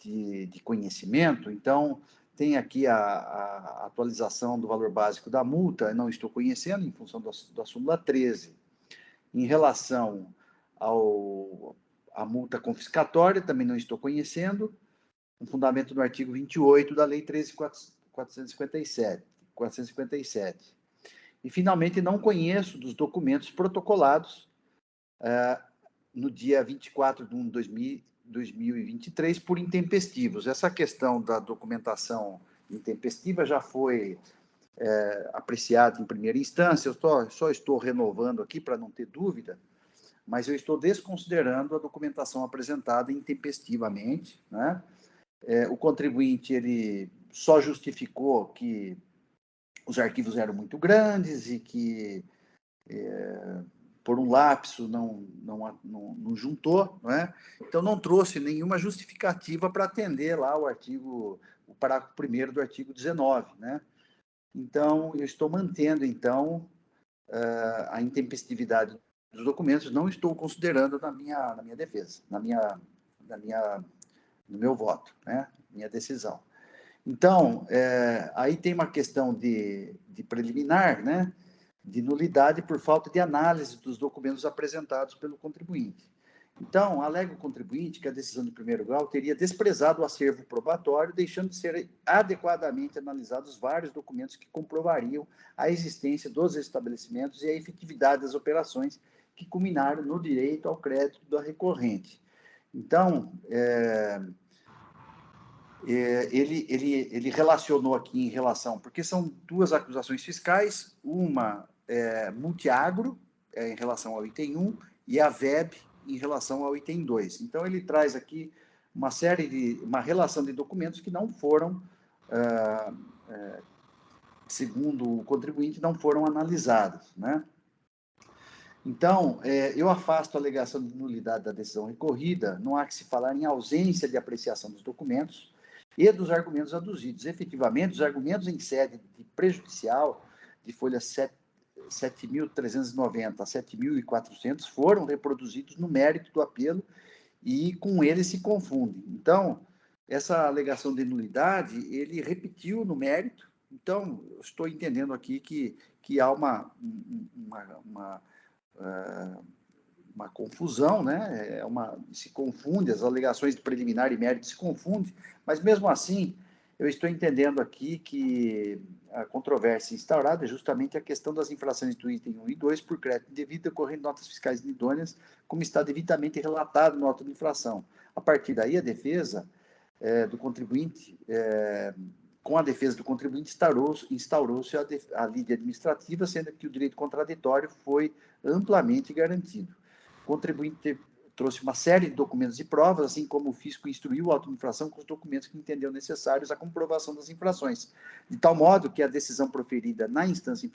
de conhecimento, então, tem aqui a atualização do valor básico da multa, eu não estou conhecendo, em função da súmula 13. Em relação à multa confiscatória, também não estou conhecendo, no fundamento do artigo 28 da Lei 13.457. E, finalmente, não conheço dos documentos protocolados no dia 24 de 1 de 2023 por intempestivos. Essa questão da documentação intempestiva já foi apreciada em primeira instância, eu só estou renovando aqui para não ter dúvida, mas eu estou desconsiderando a documentação apresentada intempestivamente, né? O contribuinte, ele só justificou que os arquivos eram muito grandes e que, por um lapso, não juntou, não é? Então, não trouxe nenhuma justificativa para atender lá o parágrafo 1º do artigo 19, né? Então, eu estou mantendo, então, a intempestividade dos documentos, não estou considerando na minha defesa, no meu voto, né? Minha decisão. Então, aí tem uma questão de preliminar, né? De nulidade por falta de análise dos documentos apresentados pelo contribuinte. Então, alega o contribuinte que a decisão de primeiro grau teria desprezado o acervo probatório, deixando de ser adequadamente analisados vários documentos que comprovariam a existência dos estabelecimentos e a efetividade das operações que culminaram no direito ao crédito da recorrente. Então, ele relacionou aqui em relação, porque são duas acusações fiscais, uma Multiagro, em relação ao item 1, e a VEB em relação ao item 2. Então, ele traz aqui uma relação de documentos que não foram, segundo o contribuinte, não foram analisados, né? Então, eu afasto a alegação de nulidade da decisão recorrida, não há que se falar em ausência de apreciação dos documentos e dos argumentos aduzidos. Efetivamente, os argumentos em sede de prejudicial, de folha 7.390 a 7.400, foram reproduzidos no mérito do apelo e com ele se confunde. Então, essa alegação de nulidade, ele repetiu no mérito. Então, eu estou entendendo aqui que há uma confusão, né? Se confunde, as alegações de preliminar e mérito se confundem, mas mesmo assim, eu estou entendendo aqui que a controvérsia instaurada é justamente a questão das infrações do item 1 e 2 por crédito indevido ocorrendo notas fiscais inidôneas, como está devidamente relatado no auto de infração. A partir daí, a defesa do contribuinte, com a defesa do contribuinte, instaurou-se a lide administrativa, sendo que o direito contraditório foi amplamente garantido. O contribuinte trouxe uma série de documentos e provas, assim como o fisco instruiu a auto de infração com os documentos que entendeu necessários à comprovação das infrações, de tal modo que a decisão proferida na instância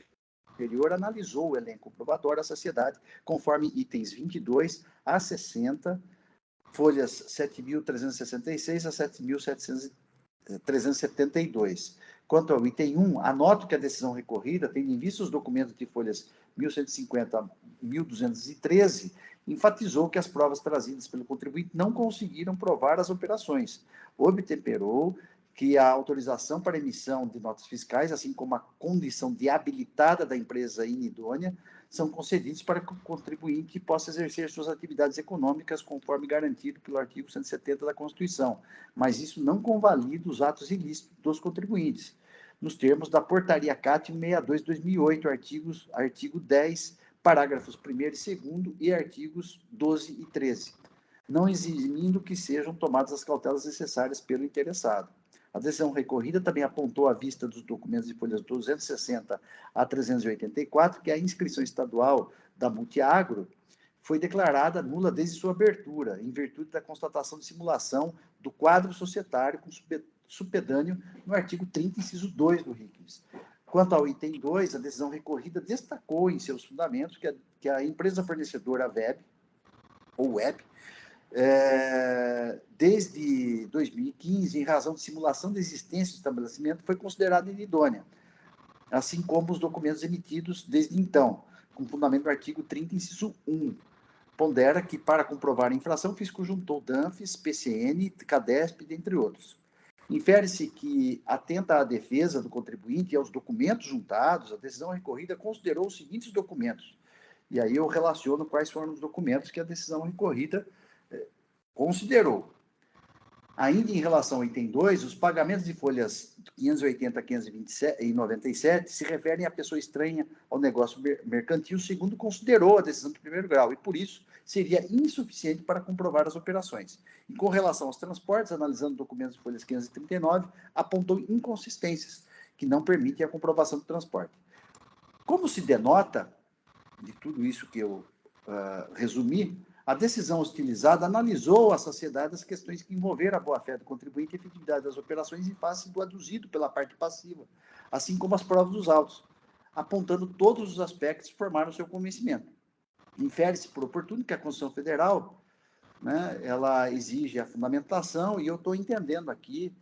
inferior analisou o elenco probatório da sociedade, conforme itens 22 a 60, folhas 7.366 a 7.372. Quanto ao item 1, anoto que a decisão recorrida, tendo em vista os documentos de folhas 1.150 a 1.213, enfatizou que as provas trazidas pelo contribuinte não conseguiram provar as operações. Obtemperou que a autorização para emissão de notas fiscais, assim como a condição de habilitada da empresa inidônea, são concedidos para que o contribuinte possa exercer suas atividades econômicas conforme garantido pelo artigo 170 da Constituição, mas isso não convalida os atos ilícitos dos contribuintes, nos termos da Portaria CAT 162/2008, artigo 10, parágrafos 1º e 2º e artigos 12 e 13, não eximindo que sejam tomadas as cautelas necessárias pelo interessado. A decisão recorrida também apontou à vista dos documentos de folhas 260 a 384 que a inscrição estadual da Multiagro foi declarada nula desde sua abertura, em virtude da constatação de simulação do quadro societário com supedâneo no artigo 30, inciso 2 do RICMS. Quanto ao item 2, a decisão recorrida destacou em seus fundamentos que a empresa fornecedora VEB, ou WEB, desde 2015, em razão de simulação da existência do estabelecimento, foi considerada inidônea, assim como os documentos emitidos desde então, com fundamento no artigo 30, inciso 1. Pondera que, para comprovar a infração, o fisco juntou DANFES, PCN, CADESP, dentre outros. Infere-se que, atenta à defesa do contribuinte e aos documentos juntados, a decisão recorrida considerou os seguintes documentos. E aí eu relaciono quais foram os documentos que a decisão recorrida considerou. Ainda em relação ao item 2, os pagamentos de folhas 580 a 597 se referem à pessoa estranha ao negócio mercantil, segundo considerou a decisão de primeiro grau, e por isso seria insuficiente para comprovar as operações. E com relação aos transportes, analisando documentos de folhas 539, apontou inconsistências que não permitem a comprovação do transporte. Como se denota de tudo isso que eu resumi, a decisão hostilizada analisou a sociedade as questões que envolveram a boa-fé do contribuinte e a efetividade das operações em face do aduzido pela parte passiva, assim como as provas dos autos, apontando todos os aspectos que formaram seu convencimento. Infere-se por oportuno que a Constituição Federal, né, ela exige a fundamentação, e eu estou entendendo aqui,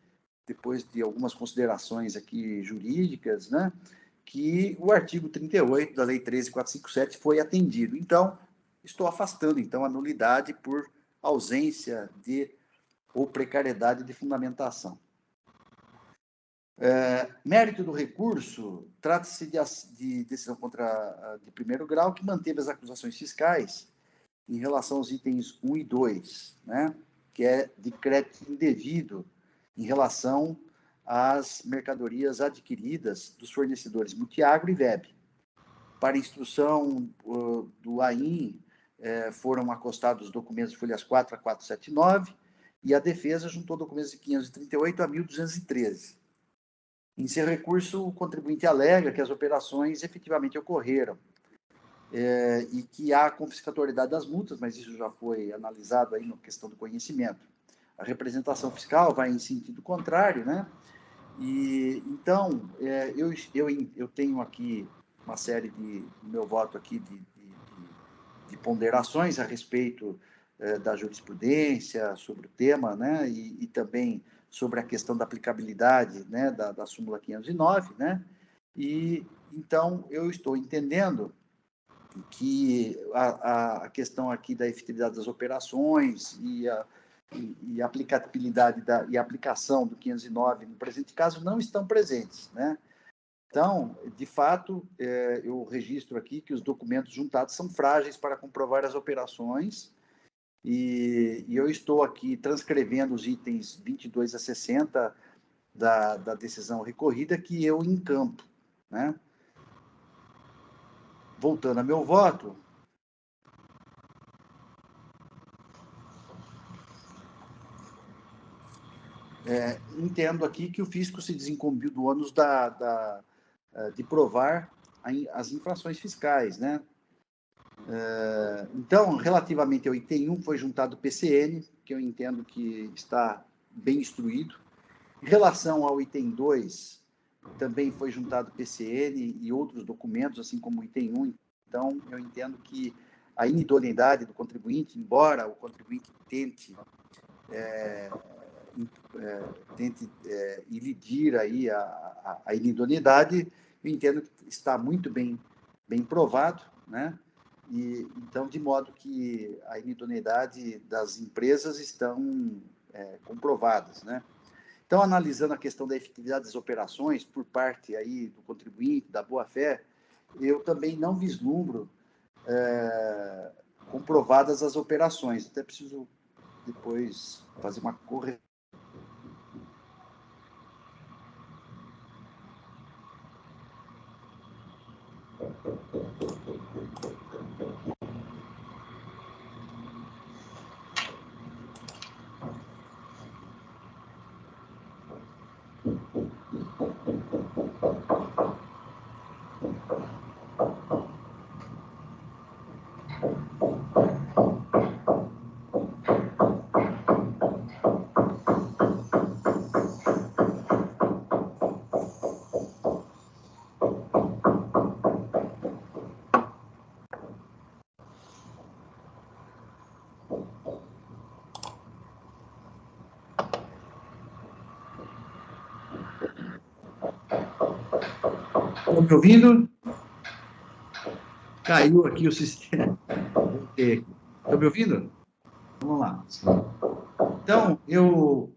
depois de algumas considerações aqui jurídicas, né, que o artigo 38 da Lei 13.457 foi atendido. Então, estou afastando, então, a nulidade por ausência de ou precariedade de fundamentação. Mérito do recurso, trata-se de decisão de primeiro grau que manteve as acusações fiscais em relação aos itens 1 e 2, né, que é de crédito indevido em relação às mercadorias adquiridas dos fornecedores Multiagro e VEB. Para instrução do AIN, foram acostados os documentos de folhas 4 a 479 e a defesa juntou documentos de 538 a 1.213. Em seu recurso, o contribuinte alega que as operações efetivamente ocorreram e que há confiscatoriedade das multas, mas isso já foi analisado aí na questão do conhecimento. A representação fiscal vai em sentido contrário, né? E então eu tenho aqui uma série de meu voto aqui de ponderações a respeito da jurisprudência sobre o tema, né? E também sobre a questão da aplicabilidade, né? Da súmula 509, né? E então eu estou entendendo que a questão aqui da efetividade das operações e a aplicabilidade e a aplicação do 509 no presente caso não estão presentes, né? Então, de fato, eu registro aqui que os documentos juntados são frágeis para comprovar as operações e eu estou aqui transcrevendo os itens 22 a 60 da decisão recorrida que eu encampo, né? Voltando a meu voto, entendo aqui que o fisco se desincumbiu do ônus de provar as infrações fiscais, né? Então, relativamente ao item 1, foi juntado o PCN, que eu entendo que está bem instruído. Em relação ao item 2, também foi juntado o PCN e outros documentos, assim como o item 1. Então, eu entendo que a inidoneidade do contribuinte, embora o contribuinte tente ilidir aí a inidoneidade, eu entendo que está muito bem provado, né? E, então, de modo que a inidoneidade das empresas estão comprovadas, né? Então, analisando a questão da efetividade das operações por parte aí do contribuinte, da boa-fé, eu também não vislumbro comprovadas as operações. Até preciso depois fazer uma correção. Estão me ouvindo? Caiu aqui o sistema. Estão me ouvindo? Vamos lá. Então,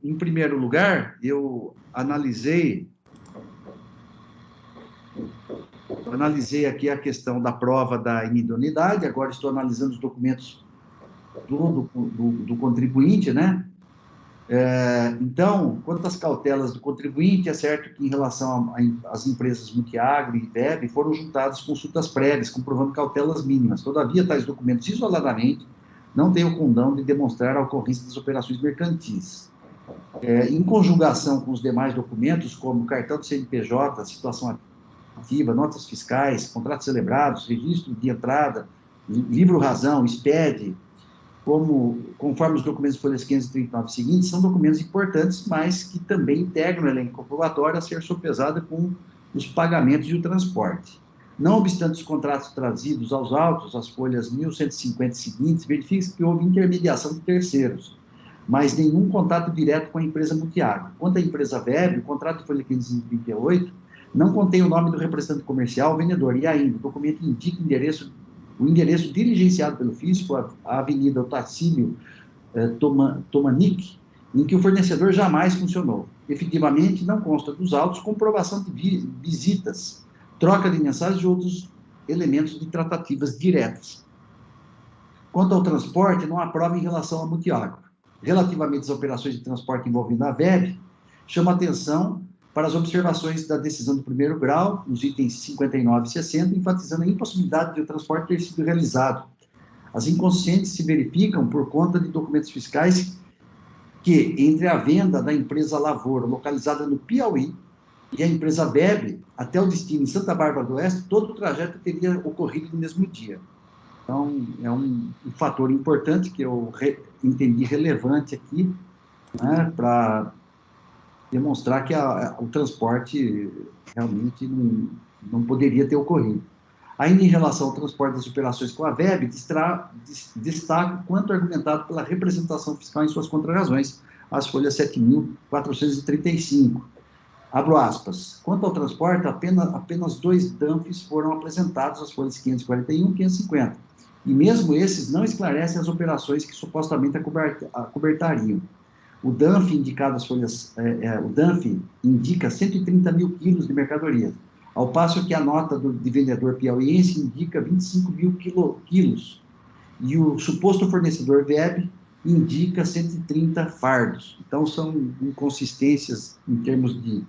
em primeiro lugar, eu analisei aqui a questão da prova da inidoneidade, agora estou analisando os documentos do contribuinte, né? Então, quanto às cautelas do contribuinte, é certo que em relação às empresas Multiagro e IBEB foram juntadas consultas prévias, comprovando cautelas mínimas. Todavia, tais documentos isoladamente não têm o condão de demonstrar a ocorrência das operações mercantis. Em conjugação com os demais documentos, como cartão do CNPJ, situação ativa, notas fiscais, contratos celebrados, registro de entrada, livro-razão, SPED, conforme os documentos folhas 539 seguintes, são documentos importantes, mas que também integram o elenco comprobatório a ser sopesado com os pagamentos e o transporte. Não obstante os contratos trazidos aos autos, as folhas 1150 seguintes, verifica-se que houve intermediação de terceiros, mas nenhum contato direto com a empresa Multiagro. Quanto à empresa VEB, o contrato de folha 538 não contém o nome do representante comercial, vendedor, e ainda, o documento indica o endereço diligenciado pelo fisco, a Avenida Otacílio Tomanic, em que o fornecedor jamais funcionou. Efetivamente, não consta dos autos comprovação de visitas, troca de mensagens e outros elementos de tratativas diretas. Quanto ao transporte, não há prova em relação à Multiagro. Relativamente às operações de transporte envolvendo a VEB, chama atenção para as observações da decisão do primeiro grau, nos itens 59 e 60, enfatizando a impossibilidade de o transporte ter sido realizado. As inconsistências se verificam por conta de documentos fiscais que entre a venda da empresa Lavoura, localizada no Piauí, e a empresa VEB, até o destino em Santa Bárbara do Oeste, todo o trajeto teria ocorrido no mesmo dia. Então, é um fator importante que eu entendi relevante aqui, né, para demonstrar que o transporte realmente não poderia ter ocorrido. Ainda em relação ao transporte das operações com a VEB, destaco quanto argumentado pela representação fiscal em suas contrarrazões, as folhas 7.435. Abro aspas. Quanto ao transporte, apenas 2 DANFs foram apresentados, as folhas 541 e 550. E mesmo esses não esclarecem as operações que supostamente acobertariam. O DANF indicado as folhas, o DANF indica 130 mil quilos de mercadoria, ao passo que a nota de vendedor piauiense indica 25 mil quilos. E o suposto fornecedor VEB indica 130 fardos. Então, são inconsistências em termos de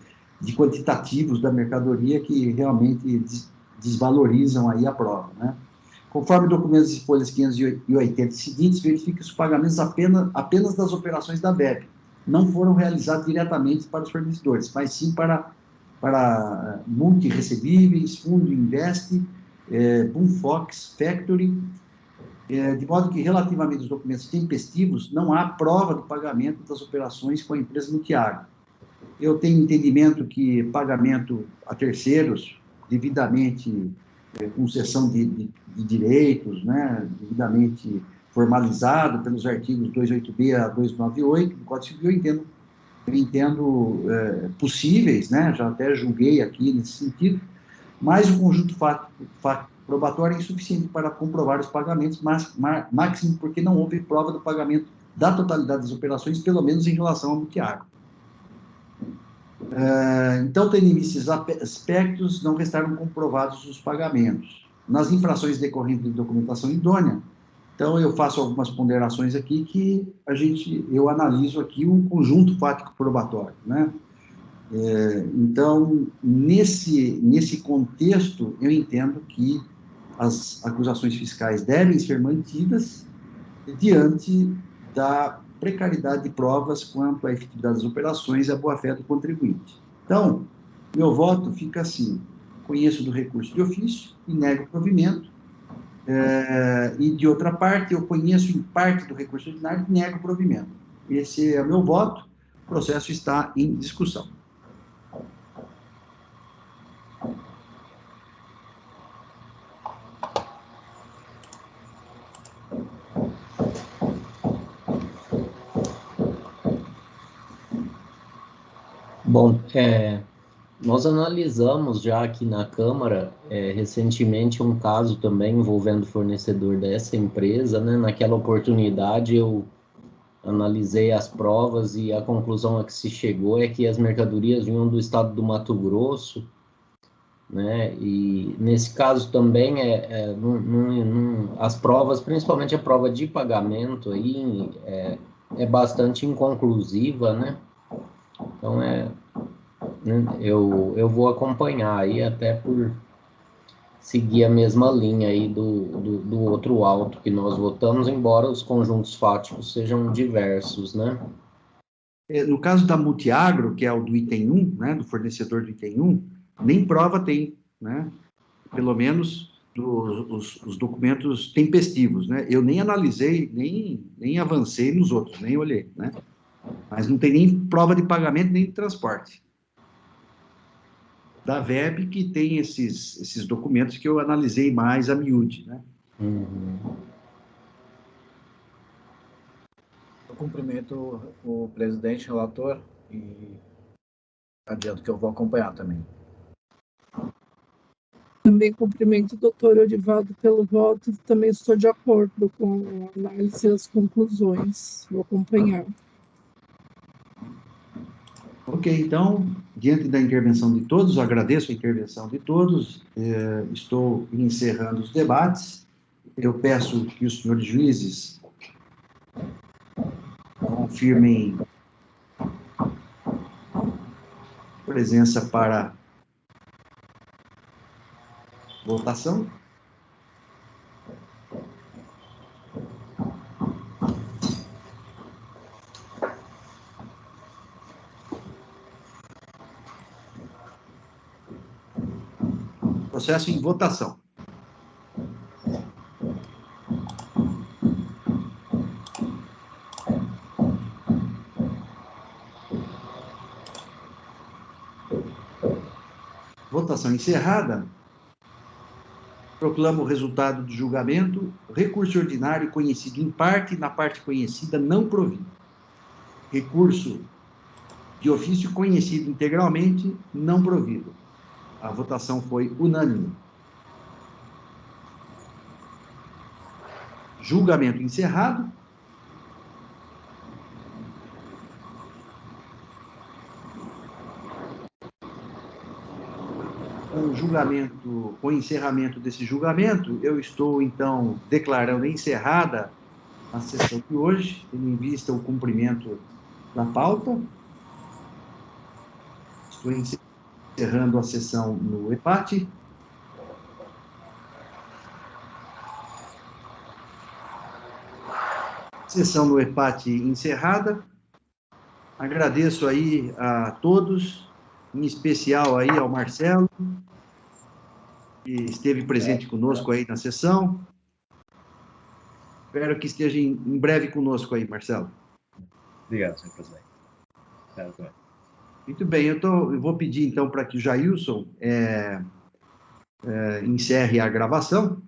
quantitativos da mercadoria que realmente desvalorizam aí a prova, né? Conforme documentos de folhas 580 e seguintes, verifica que os pagamentos apenas das operações da VEB não foram realizados diretamente para os fornecedores, mas sim para multi-recebíveis, Fundo Invest, Boomfox, Factory, de modo que, relativamente aos documentos tempestivos, não há prova do pagamento das operações com a empresa Multiagro. Eu tenho entendimento que pagamento a terceiros, devidamente concessão de direitos, né, devidamente formalizado pelos artigos 208B a 298 do Código Civil, eu entendo possíveis, né, já até julguei aqui nesse sentido, mas o conjunto probatório é insuficiente para comprovar os pagamentos, máximo porque não houve prova do pagamento da totalidade das operações, pelo menos em relação ao Multiagro. Então, tendo em vista esses aspectos, não restaram comprovados os pagamentos. Nas infrações decorrentes de documentação idônea, então eu faço algumas ponderações aqui que eu analiso aqui um conjunto fático probatório, né? Então, nesse contexto, eu entendo que as acusações fiscais devem ser mantidas diante da precariedade de provas quanto à efetividade das operações e à boa-fé do contribuinte. Então, meu voto fica assim: conheço do recurso de ofício e nego o provimento, e, de outra parte, eu conheço em parte do recurso ordinário e nego o provimento. Esse é o meu voto, o processo está em discussão. Bom, nós analisamos já aqui na Câmara, recentemente, um caso também envolvendo o fornecedor dessa empresa, né? Naquela oportunidade, eu analisei as provas e a conclusão a que se chegou é que as mercadorias vinham do estado do Mato Grosso, né? E nesse caso também, as provas, principalmente a prova de pagamento, aí, é bastante inconclusiva, né? Então, eu vou acompanhar aí, até por seguir a mesma linha aí do outro auto que nós votamos, embora os conjuntos fáticos sejam diversos, né? No caso da Multiagro, que é o do item 1, né, do fornecedor do item 1, nem prova tem, né? Pelo menos os documentos tempestivos, né? Eu nem analisei, nem avancei nos outros, nem olhei, né? Mas não tem nem prova de pagamento, nem de transporte. Da VEB, que tem esses documentos que eu analisei mais a miúde, né? Eu cumprimento o presidente, relator, e adianto que eu vou acompanhar também. Também cumprimento o doutor Orivaldo pelo voto, também estou de acordo com a análise e as conclusões, vou acompanhar. Ok, então, diante da intervenção de todos, eu agradeço a intervenção de todos, estou encerrando os debates. Eu peço que os senhores juízes confirmem presença para votação. processo em votação. Votação encerrada. Proclamo o resultado do julgamento. Recurso ordinário conhecido em parte, na parte conhecida não provido. Recurso de ofício conhecido integralmente, não provido. A votação foi unânime. Julgamento encerrado. Com o encerramento desse julgamento, eu estou, então, declarando encerrada a sessão de hoje, tendo em vista o cumprimento da pauta. Estou encerrando a sessão no EPAT. Sessão no EPAT encerrada. Agradeço aí a todos, em especial aí ao Marcelo, que esteve presente conosco aí na sessão. Espero que esteja em breve conosco aí, Marcelo. Obrigado, senhor presidente. Muito bem, eu vou pedir então para que o Jailson encerre a gravação.